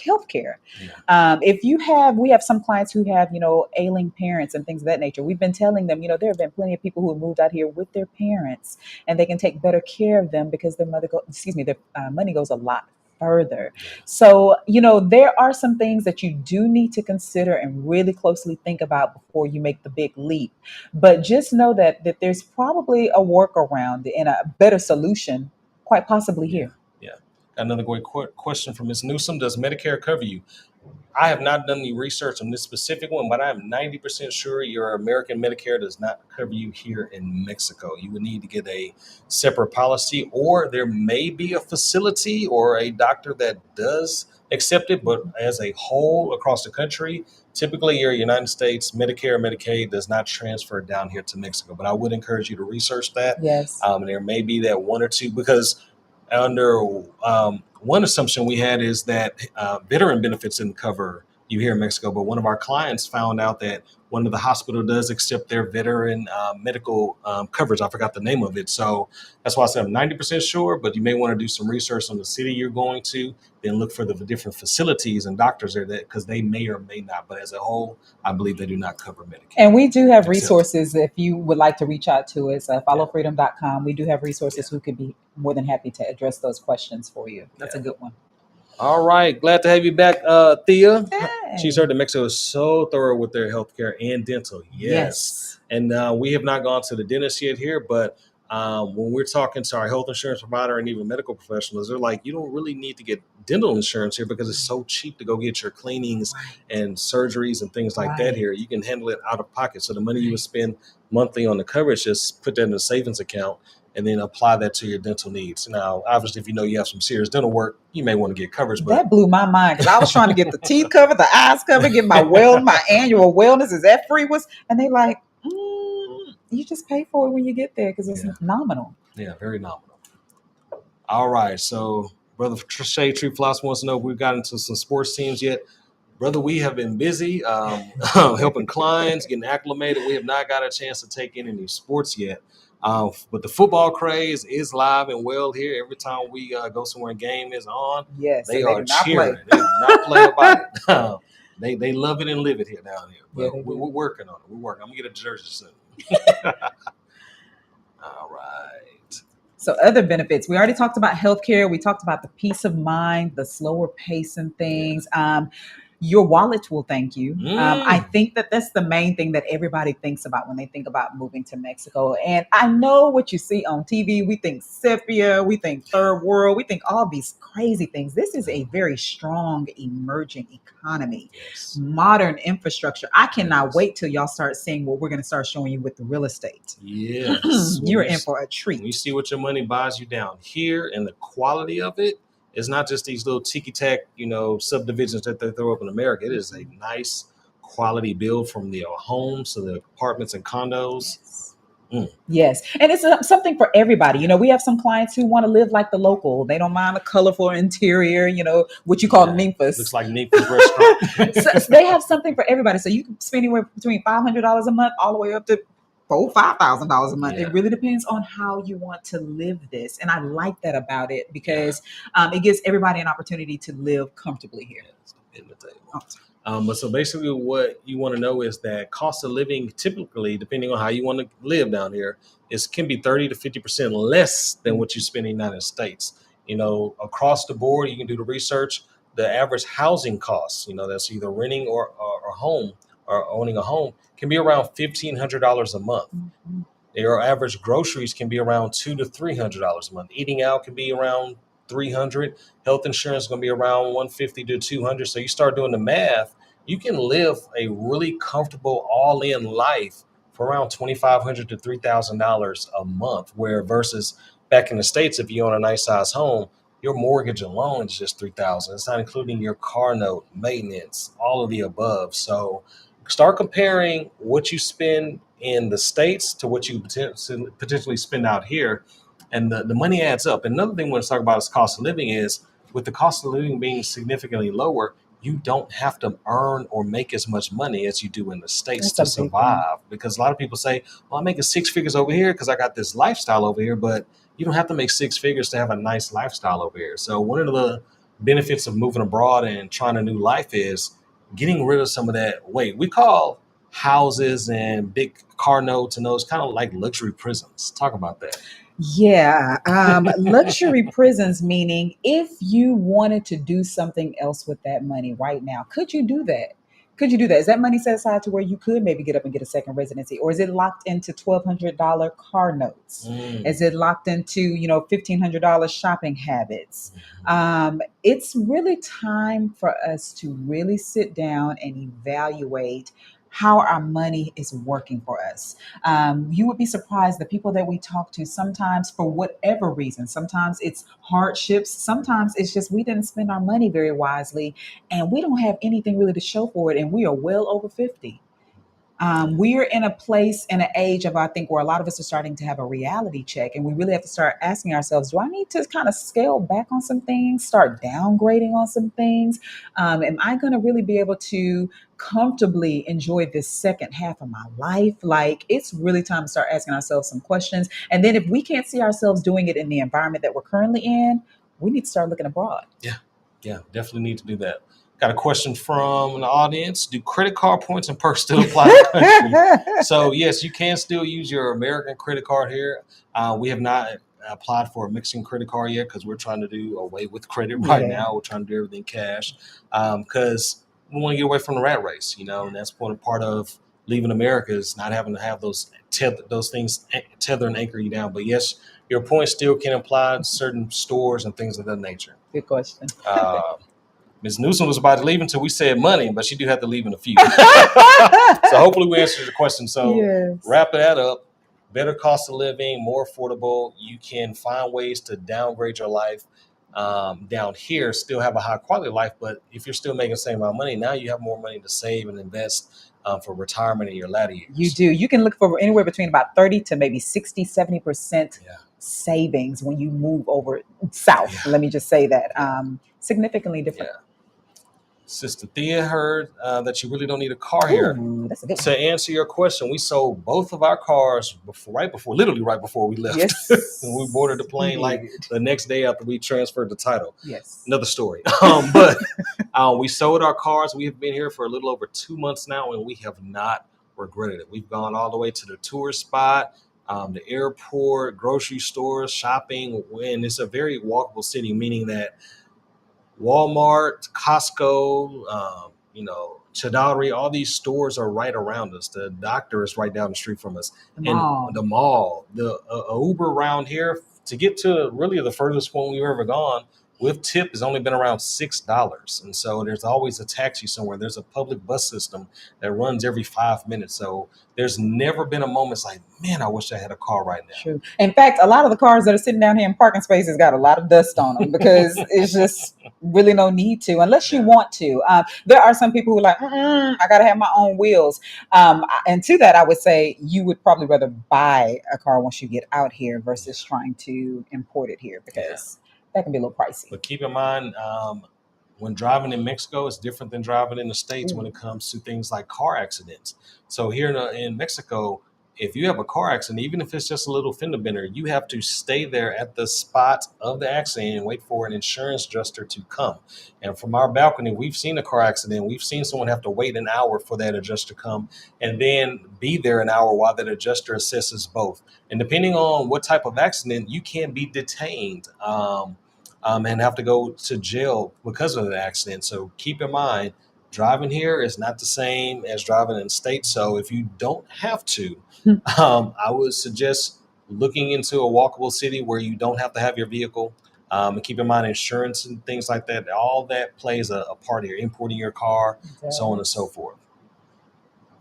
health care. Yeah. We have some clients who have, ailing parents and things of that nature. We've been telling them, there have been plenty of people who have moved out here with their parents and they can take better care of them because their money goes a lot further. So, there are some things that you do need to consider and really closely think about before you make the big leap. But just know that there's probably a workaround and a better solution, quite possibly here. Another great question from Ms. Newsom. Does Medicare cover you? I have not done any research on this specific one, but I'm 90% sure your American Medicare does not cover you here in Mexico. You would need to get a separate policy, or there may be a facility or a doctor that does accept it, but as a whole across the country, typically your United States Medicare, Medicaid does not transfer down here to Mexico. But I would encourage you to research that. Yes. There may be that one or two, because under one assumption we had is that veteran benefits didn't cover you here in Mexico, but one of our clients found out that one of the hospital does accept their veteran medical coverage. I forgot the name of it. So that's why I said I'm 90% sure, but you may want to do some research on the city you're going to, then look for the different facilities and doctors there because they may or may not. But as a whole, I believe they do not cover Medicare. And we do have resources if you would like to reach out to us, followfreedom.com. We do have resources who could be more than happy to address those questions for you. That's a good one. All right. Glad to have you back, Thea. Hey. She's heard that Mexico is so thorough with their healthcare and dental. Yes. And we have not gone to the dentist yet here, but When we're talking to our health insurance provider and even medical professionals, they're like, you don't really need to get dental insurance here because it's so cheap to go get your cleanings Right. and surgeries and things like that Right. here. You can handle it out of pocket. So the money you would spend monthly on the coverage, just put that in a savings account and then apply that to your dental needs. Now, obviously, if you know you have some serious dental work, you may want to get coverage, but That blew my mind because I was trying to get the teeth covered, the eyes covered, get my annual wellness. Is that free? And they like, you just pay for it when you get there because it's Yeah. nominal. Yeah, very nominal. All right. So, Brother Trey Tree Floss wants to know if we've gotten into some sports teams yet. Brother, we have been busy helping clients, getting acclimated. We have not got a chance to take in any sports yet. But the football craze is live and well here. Every time we go somewhere and game is on, Yes, they and are do not cheering. play. They do not play about it. They love it and live it here down here. But Yeah, we're working on it. We're working. I'm going to get a jersey soon. All right. So other benefits, we already talked about healthcare. We talked about the peace of mind, the slower pace and things. Your wallet will thank you. I think that that's the main thing that everybody thinks about when they think about moving to Mexico. And I know what you see on TV. We think sepia, we think third world, we think all these crazy things. This is a very strong emerging economy, Yes. modern infrastructure. I cannot Yes. wait till y'all start seeing what we're going to start showing you with the real estate. Yes. You're in for a treat. When you see what your money buys you down here and the quality of it, it's not just these little ticky-tack, subdivisions that they throw up in America. It is a nice quality build from the homes to the apartments and condos. Yes. And it's something for everybody. We have some clients who want to live like the local. They don't mind a colorful interior, what you call Memphis. Looks like Memphis restaurant. So they have something for everybody. So you can spend anywhere between $500 a month all the way up to $5,000 a month. Yeah. It really depends on how you want to live this. And I like that about it because it gives everybody an opportunity to live comfortably here. In the table. But so basically what you want to know is that cost of living typically, depending on how you want to live down here, can be 30 to 50% less than what you spend in the United States. Across the board, you can do the research. The average housing costs, that's either renting or home or owning a home, can be around $1,500 a month. Mm-hmm. Your average groceries can be around $200 to $300 a month. Eating out can be around $300. Health insurance is going to be around $150 to $200. So you start doing the math, you can live a really comfortable all-in life for around $2,500 to $3,000 a month. Where versus back in the States, if you own a nice size home, your mortgage alone is just $3,000. It's not including your car note, maintenance, all of the above. So start comparing what you spend in the States to what you potentially spend out here, and the money adds up. Another thing we want to talk about is cost of living is with the cost of living being significantly lower, you don't have to earn or make as much money as you do in the States to survive. Because a lot of people say, well, I'm making six figures over here because I got this lifestyle over here, but you don't have to make six figures to have a nice lifestyle over here. So one of the benefits of moving abroad and trying a new life is getting rid of some of that weight. We call houses and big car notes and those kind of like luxury prisons. Talk about that. Yeah. Luxury prisons, meaning if you wanted to do something else with that money right now, could you do that? Is that money set aside to where you could maybe get up and get a second residency? Or is it locked into $1,200 car notes? Is it locked into, $1,500 shopping habits? It's really time for us to really sit down and evaluate how our money is working for us. You would be surprised the people that we talk to sometimes for whatever reason. Sometimes it's hardships. Sometimes it's just we didn't spend our money very wisely and we don't have anything really to show for it. And we are well over 50. We are in a place and an age of, I think, where a lot of us are starting to have a reality check. And we really have to start asking ourselves, do I need to kind of scale back on some things, start downgrading on some things? Am I going to really be able to comfortably enjoy this second half of my life? Like, it's really time to start asking ourselves some questions. And then if we can't see ourselves doing it in the environment that we're currently in, we need to start looking abroad. Yeah, definitely need to do that. Got a question from the audience. Do credit card points and perks still apply to the country? So yes, you can still use your American credit card here. We have not applied for a Mexican credit card yet because we're trying to do away with credit right now. We're trying to do everything cash because we want to get away from the rat race, and that's part of leaving America is not having to have those things tether and anchor you down. But yes, your point still can apply to certain stores and things of that nature. Good question. Ms. Newsom was about to leave until we said money, but she do have to leave in a few. So hopefully we answered the question. So Yes. wrap that up. Better cost of living, more affordable. You can find ways to downgrade your life down here, still have a high quality life. But if you're still making the same amount of money, now you have more money to save and invest for retirement in your latter years. You do. You can look for anywhere between about 30 to maybe 60, 70% Yeah. savings when you move over south. Yeah. Let me just say that. Yeah. Significantly different. Yeah. Sister Thea heard that you really don't need a car here. Ooh, that's a good To one. answer your question, we sold both of our cars literally right before we left. Yes. And we boarded the plane we like did. the next day after we transferred the title. Yes. Another story. But we sold our cars. We have been here for a little over 2 months now, and we have not regretted it. We've gone all the way to the tourist spot, the airport, grocery stores, shopping, and it's a very walkable city, meaning that Walmart, Costco, Chadari, all these stores are right around us. The doctor is right down the street from us. The mall. And the mall, the Uber around here to get to really the furthest point we've ever gone with tip has only been around $6. And so there's always a taxi somewhere. There's a public bus system that runs every 5 minutes. So there's never been a moment it's like, man, I wish I had a car right now. True. In fact, a lot of the cars that are sitting down here in parking spaces got a lot of dust on them because it's just really no need to, unless you want to. There are some people who are like, I got to have my own wheels. And to that, I would say you would probably rather buy a car once you get out here versus trying to import it here because that can be a little pricey. But keep in mind, when driving in Mexico, it's different than driving in the States when it comes to things like car accidents. So here in Mexico, if you have a car accident, even if it's just a little fender bender, you have to stay there at the spot of the accident and wait for an insurance adjuster to come. And from our balcony, we've seen a car accident. We've seen someone have to wait an hour for that adjuster to come and then be there an hour while that adjuster assesses both. And depending on what type of accident, you can be detained and have to go to jail because of the accident. So keep in mind, driving here is not the same as driving in the States. So if you don't have to, I would suggest looking into a walkable city where you don't have to have your vehicle. And keep in mind insurance and things like that. All that plays a part here, importing your car, so on and so forth.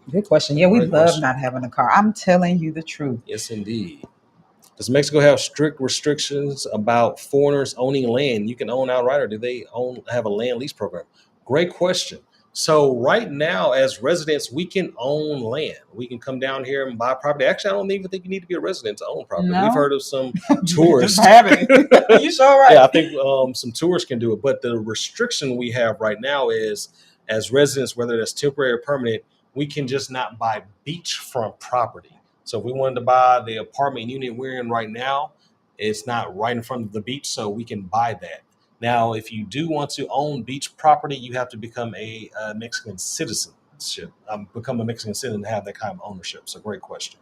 Good question. Yeah, we Great love question. not having a car. I'm telling you the truth. Yes, indeed. Does Mexico have strict restrictions about foreigners owning land? You can own outright, or do they have a land lease program? Great question. So right now, as residents, we can own land. We can come down here and buy property. Actually, I don't even think you need to be a resident to own property. No. We've heard of some tourists. Just having it. You sure right? Yeah, I think some tourists can do it. But the restriction we have right now is, as residents, whether that's temporary or permanent, we can just not buy beachfront property. So if we wanted to buy the apartment unit we're in right now, it's not right in front of the beach, so we can buy that. Now, if you do want to own beach property, you have to become a Mexican citizenship, become a Mexican citizen and have that kind of ownership. So great question.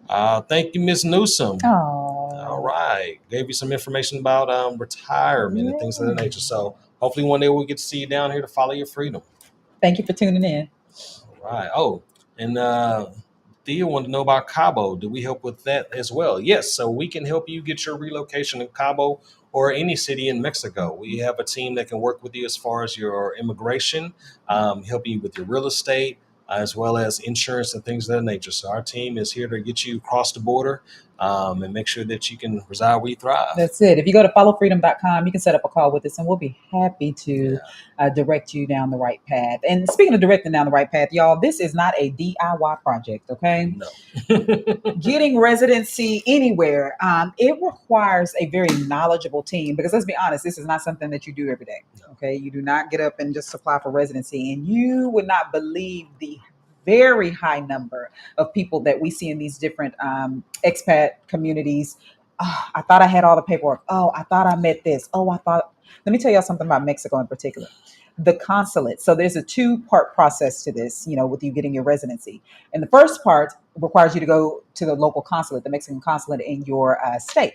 Thank you, Ms. Newsom. Oh. All right. Gave you some information about retirement and things of that nature. So hopefully one day we'll get to see you down here to follow your freedom. Thank you for tuning in. All right. Oh, and Thea wanted to know about Cabo. Do we help with that as well? Yes. So we can help you get your relocation in Cabo or any city in Mexico. We have a team that can work with you as far as your immigration, help you with your real estate, as well as insurance and things of that nature. So our team is here to get you across the border and make sure that you can reside where you thrive. That's it. If you go to followfreedom.com, you can set up a call with us and we'll be happy to direct you down the right path. And speaking of directing down the right path, y'all, this is not a DIY project, okay? No. Getting residency anywhere, it requires a very knowledgeable team because let's be honest, this is not something that you do every day, okay? You do not get up and just apply for residency, and you would not believe the very high number of people that we see in these different expat communities. Oh, I thought I had all the paperwork. Oh, I thought I met this. Oh, I thought, let me tell y'all something about Mexico in particular. The consulate. So there's a 2-part process to this, with you getting your residency. And the first part requires you to go to the local consulate, the Mexican consulate in your state.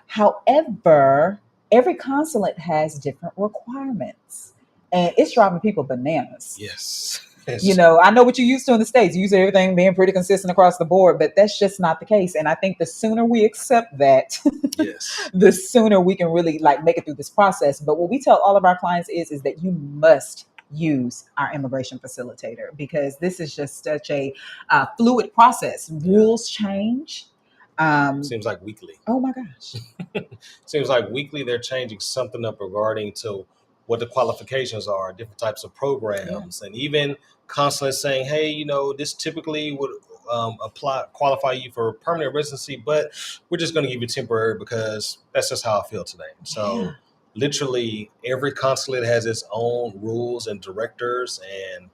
However, every consulate has different requirements. And it's driving people bananas. Yes. You know, I know what you used to in the States. You used to everything being pretty consistent across the board, but that's just not the case. And I think the sooner we accept that, Yes. the sooner we can really like make it through this process. But what we tell all of our clients is that you must use our immigration facilitator because this is just such a fluid process. Yeah. Rules change. Seems like weekly. Oh my gosh. Seems like weekly they're changing something up regarding to what the qualifications are, different types of programs, and even constantly saying, hey, this typically would qualify you for permanent residency, but we're just going to give you temporary because that's just how I feel today. So Yeah. literally every consulate has its own rules and directors, and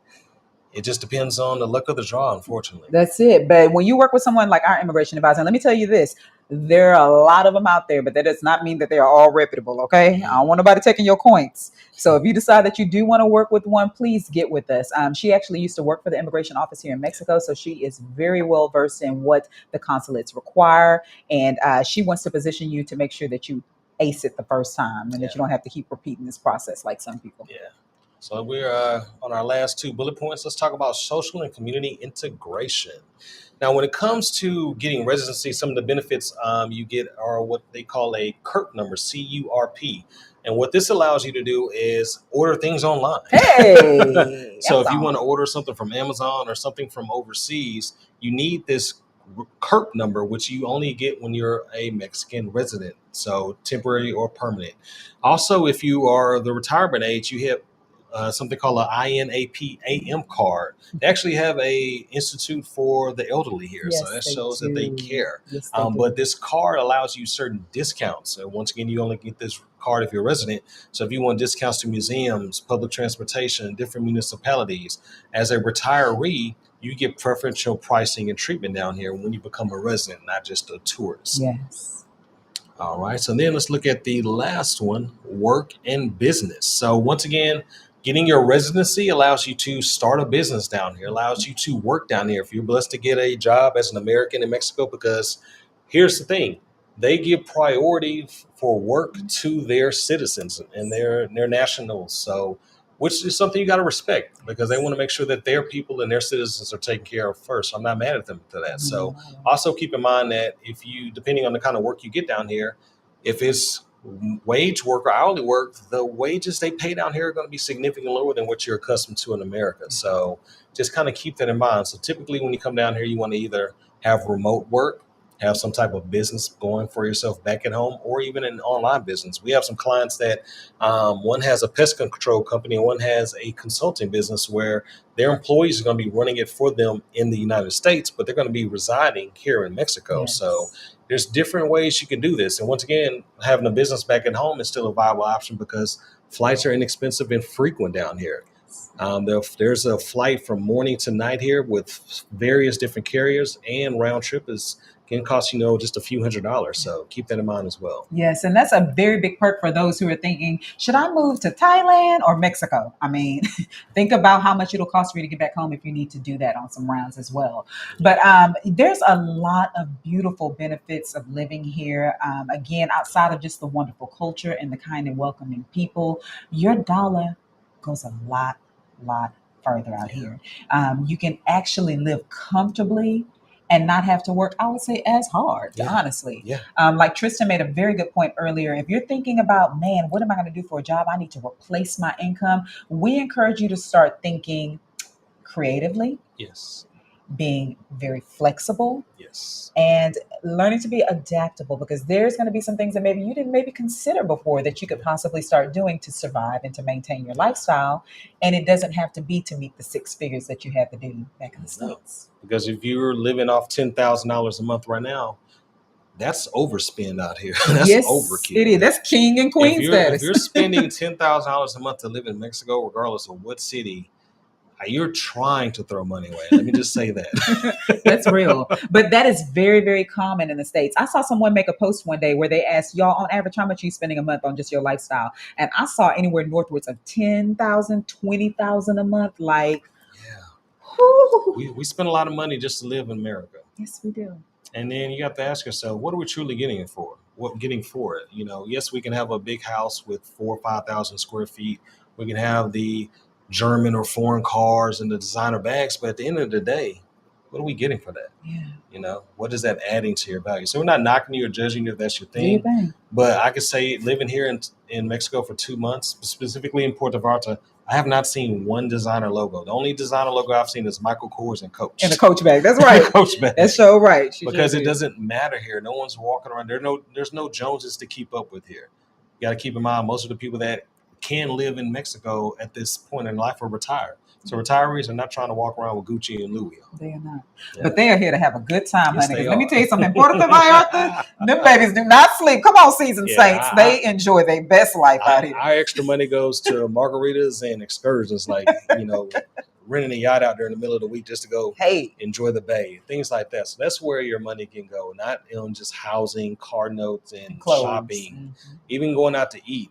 it just depends on the luck of the draw, unfortunately. That's it. But when you work with someone like our immigration advisor, let me tell you this. There are a lot of them out there, but that does not mean that they are all reputable. Okay. I don't want nobody taking your coins. So if you decide that you do want to work with one, please get with us. She actually used to work for the immigration office here in Mexico. So she is very well versed in what the consulates require. And she wants to position you to make sure that you ace it the first time and that you don't have to keep repeating this process like some people. Yeah. So we're on our last two bullet points. Let's talk about social and community integration. Now, when it comes to getting residency, some of the benefits you get are what they call a CURP number, CURP. And what this allows you to do is order things online. Hey, So if you want to order something from Amazon or something from overseas, you need this CURP number, which you only get when you're a Mexican resident, so temporary or permanent. Also, if you are the retirement age, you have something called an INAP-AM card. They actually have a institute for the elderly here, yes, so that shows that they care. Yes, they do. But this card allows you certain discounts. So once again, you only get this card if you're a resident. So if you want discounts to museums, public transportation, different municipalities, as a retiree, you get preferential pricing and treatment down here when you become a resident, not just a tourist. Yes. All right. So then let's look at the last one, work and business. So once again, getting your residency allows you to start a business down here, allows you to work down here if you're blessed to get a job as an American in Mexico, because here's the thing. They give priority for work to their citizens and their nationals. So which is something you got to respect because they want to make sure that their people and their citizens are taken care of first. I'm not mad at them for that. So also keep in mind that if you, depending on the kind of work you get down here, if it's wage work or hourly work, the wages they pay down here are going to be significantly lower than what you're accustomed to in America. So just kind of keep that in mind. So typically when you come down here, you want to either have remote work, have some type of business going for yourself back at home, or even an online business. We have some clients that one has a pest control company and one has a consulting business where their employees are going to be running it for them in the United States, but they're going to be residing here in Mexico. Yes. So there's different ways you can do this. And once again, having a business back at home is still a viable option because flights are inexpensive and frequent down here. There's a flight from morning to night here with various different carriers, and round trip can cost just a few $100s. So keep that in mind as well. Yes, and that's a very big perk for those who are thinking, should I move to Thailand or Mexico? I mean, think about how much it'll cost for you to get back home if you need to do that on some rounds as well. But there's a lot of beautiful benefits of living here. Again, outside of just the wonderful culture and the kind and welcoming people, your dollar goes a lot further out here. You can actually live comfortably and not have to work, I would say, as hard, honestly. Yeah. Like Tristan made a very good point earlier. If you're thinking about, man, what am I going to do for a job? I need to replace my income. We encourage you to start thinking creatively. Yes. Being very flexible. Yes. And learning to be adaptable, because there's going to be some things that maybe you didn't consider before that you could possibly start doing to survive and to maintain your lifestyle. And it doesn't have to be to meet the six figures that you have to do back in the States. Because if you're living off $10,000 a month right now, that's overspend out here. That's overkill. It is. That's king and queen status. If you're spending $10,000 a month to live in Mexico, regardless of what city, you're trying to throw money away. Let me just say that. That's real. But that is very, very common in the States. I saw someone make a post one day where they asked, y'all, on average, how much are you spending a month on just your lifestyle? And I saw anywhere northwards of $10,000, $20,000 a month. Like, we spend a lot of money just to live in America. Yes, we do. And then you have to ask yourself, what are we truly getting it for? Getting for it? Yes, we can have a big house with 4,000 or 5,000 square feet. We can have the German or foreign cars and the designer bags. But at the end of the day, what are we getting for that? Yeah. What is that adding to your value? So we're not knocking you or judging you if that's your Do your thing. thing. But I could say living here in Mexico for 2 months, specifically in Puerto Vallarta, I have not seen one designer logo. The only designer logo I've seen is Michael Kors and Coach. In a Coach bag. That's right. Coach bag. That's so right. Because it doesn't matter here. No one's walking around. There's no Joneses to keep up with here. You got to keep in mind most of the people that can live in Mexico at this point in life are retired. So retirees are not trying to walk around with Gucci and Louis on. They are not. Yeah. But they are here to have a good time, Yes, honey. they 'Cause let me are. tell you something. Puerto Vallarta, them babies do not sleep. Come on, seasoned Yeah, saints. They enjoy their best life out here. Our extra money goes to margaritas and excursions, like renting a yacht out there in the middle of the week just to go Hey, enjoy the bay, things like that. So that's where your money can go, not on just housing, car notes, and clothes. shopping, even going out to eat.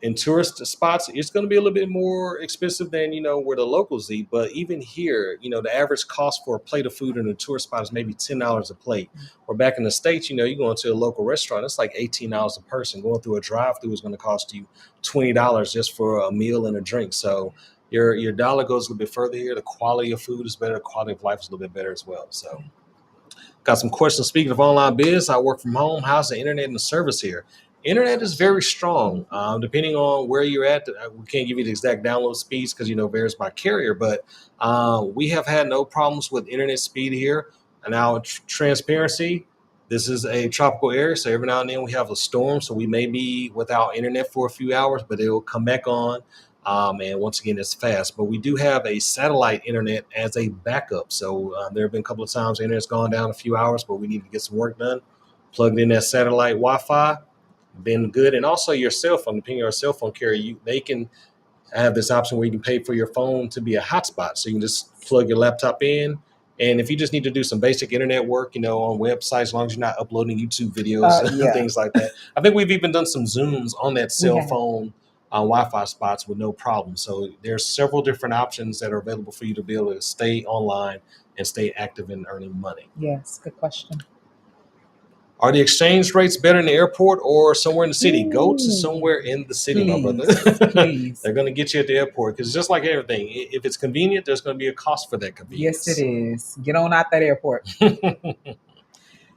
In tourist spots, it's going to be a little bit more expensive than where the locals eat. But even here, the average cost for a plate of food in a tourist spot is maybe $10 a plate. Or back in the States, you go into a local restaurant, it's like $18 a person. Going through a drive-through is going to cost you $20 just for a meal and a drink. So your dollar goes a little bit further here. The quality of food is better. The quality of life is a little bit better as well. So got some questions. Speaking of online biz, I work from home. How's the internet and the service here? Internet is very strong. Depending on where you're at, we can't give you the exact download speeds because varies by carrier. But we have had no problems with internet speed here. And now, transparency. This is a tropical area, so every now and then we have a storm, so we may be without internet for a few hours, but it will come back on. And once again, it's fast. But we do have a satellite internet as a backup. So there have been a couple of times the internet's gone down a few hours, but we need to get some work done. Plugged in that satellite Wi-Fi, been good. And also your cell phone, depending on your cell phone carrier, they can have this option where you can pay for your phone to be a hotspot. So you can just plug your laptop in. And if you just need to do some basic internet work, on websites, as long as you're not uploading YouTube videos and things like that. I think we've even done some Zooms on that cell phone Wi-Fi spots with no problem. So there's several different options that are available for you to be able to stay online and stay active in earning money. Yes, good question. Are the exchange rates better in the airport or somewhere in the city? Go to somewhere in the city, my brother. Please. They're going to get you at the airport because just like everything, if it's convenient, there's going to be a cost for that convenience. Yes, it is. Get on out that airport.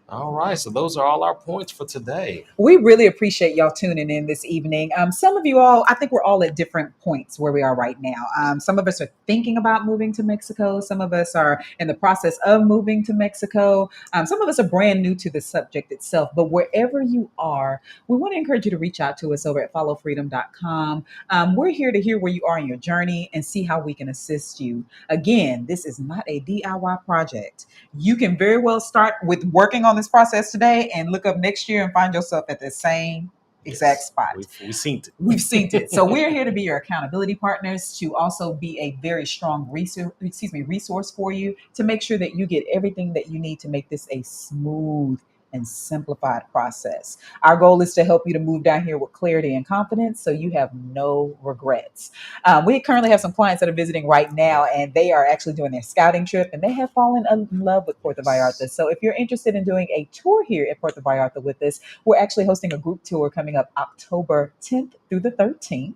All right. So those are all our points for today. We really appreciate y'all tuning in this evening. Some of you all, I think we're all at different points where we are right now. Some of us are thinking about moving to Mexico. Some of us are in the process of moving to Mexico. Some of us are brand new to the subject itself. But wherever you are, we want to encourage you to reach out to us over at followfreedom.com. We're here to hear where you are in your journey and see how we can assist you. Again, this is not a DIY project. You can very well start with working on this process today and look up next year and find yourself at the same exact spot. We've seen it. We've seen it. So we're here to be your accountability partners, to also be a very strong resource for you, to make sure that you get everything that you need to make this a smooth and simplified process. Our goal is to help you to move down here with clarity and confidence so you have no regrets. We currently have some clients that are visiting right now, and they are actually doing their scouting trip, and they have fallen in love with Puerto Vallarta. So if you're interested in doing a tour here at Puerto Vallarta with us, we're actually hosting a group tour coming up October 10th through the 13th.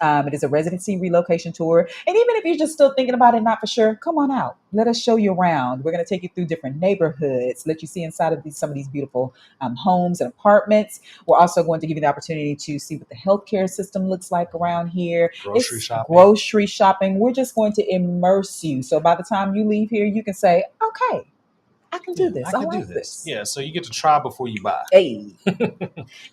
It is a residency relocation tour. And even if you're just still thinking about it, not for sure, come on out. Let us show you around. We're going to take you through different neighborhoods, let you see inside of some of these beautiful homes and apartments. We're also going to give you the opportunity to see what the healthcare system looks like around here. Grocery shopping. We're just going to immerse you. So by the time you leave here, you can say, okay, I can do this. I can do this. Yeah, so you get to try before you buy. Hey.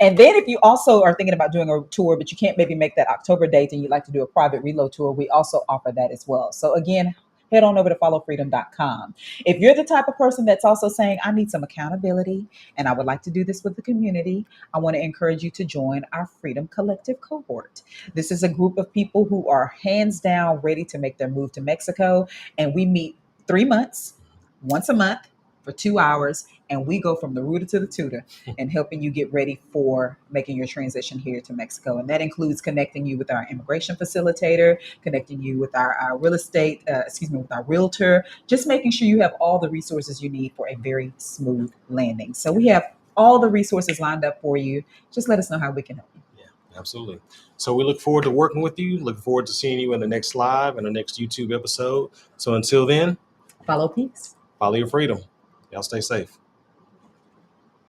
And then if you also are thinking about doing a tour, but you can't maybe make that October date and you'd like to do a private reload tour, we also offer that as well. So again, head on over to followfreedom.com. If you're the type of person that's also saying, I need some accountability and I would like to do this with the community, I want to encourage you to join our Freedom Collective cohort. This is a group of people who are hands down ready to make their move to Mexico. And we meet 3 months, once a month, for 2 hours, and we go from the rooter to the tutor and helping you get ready for making your transition here to Mexico. And that includes connecting you with our immigration facilitator, connecting you with our real estate, with our realtor, just making sure you have all the resources you need for a very smooth landing. So we have all the resources lined up for you. Just let us know how we can help you. Absolutely. So we look forward to working with you. Look forward to seeing you in the next live and the next YouTube episode. So until then, Follow peace. follow your freedom. Y'all stay safe.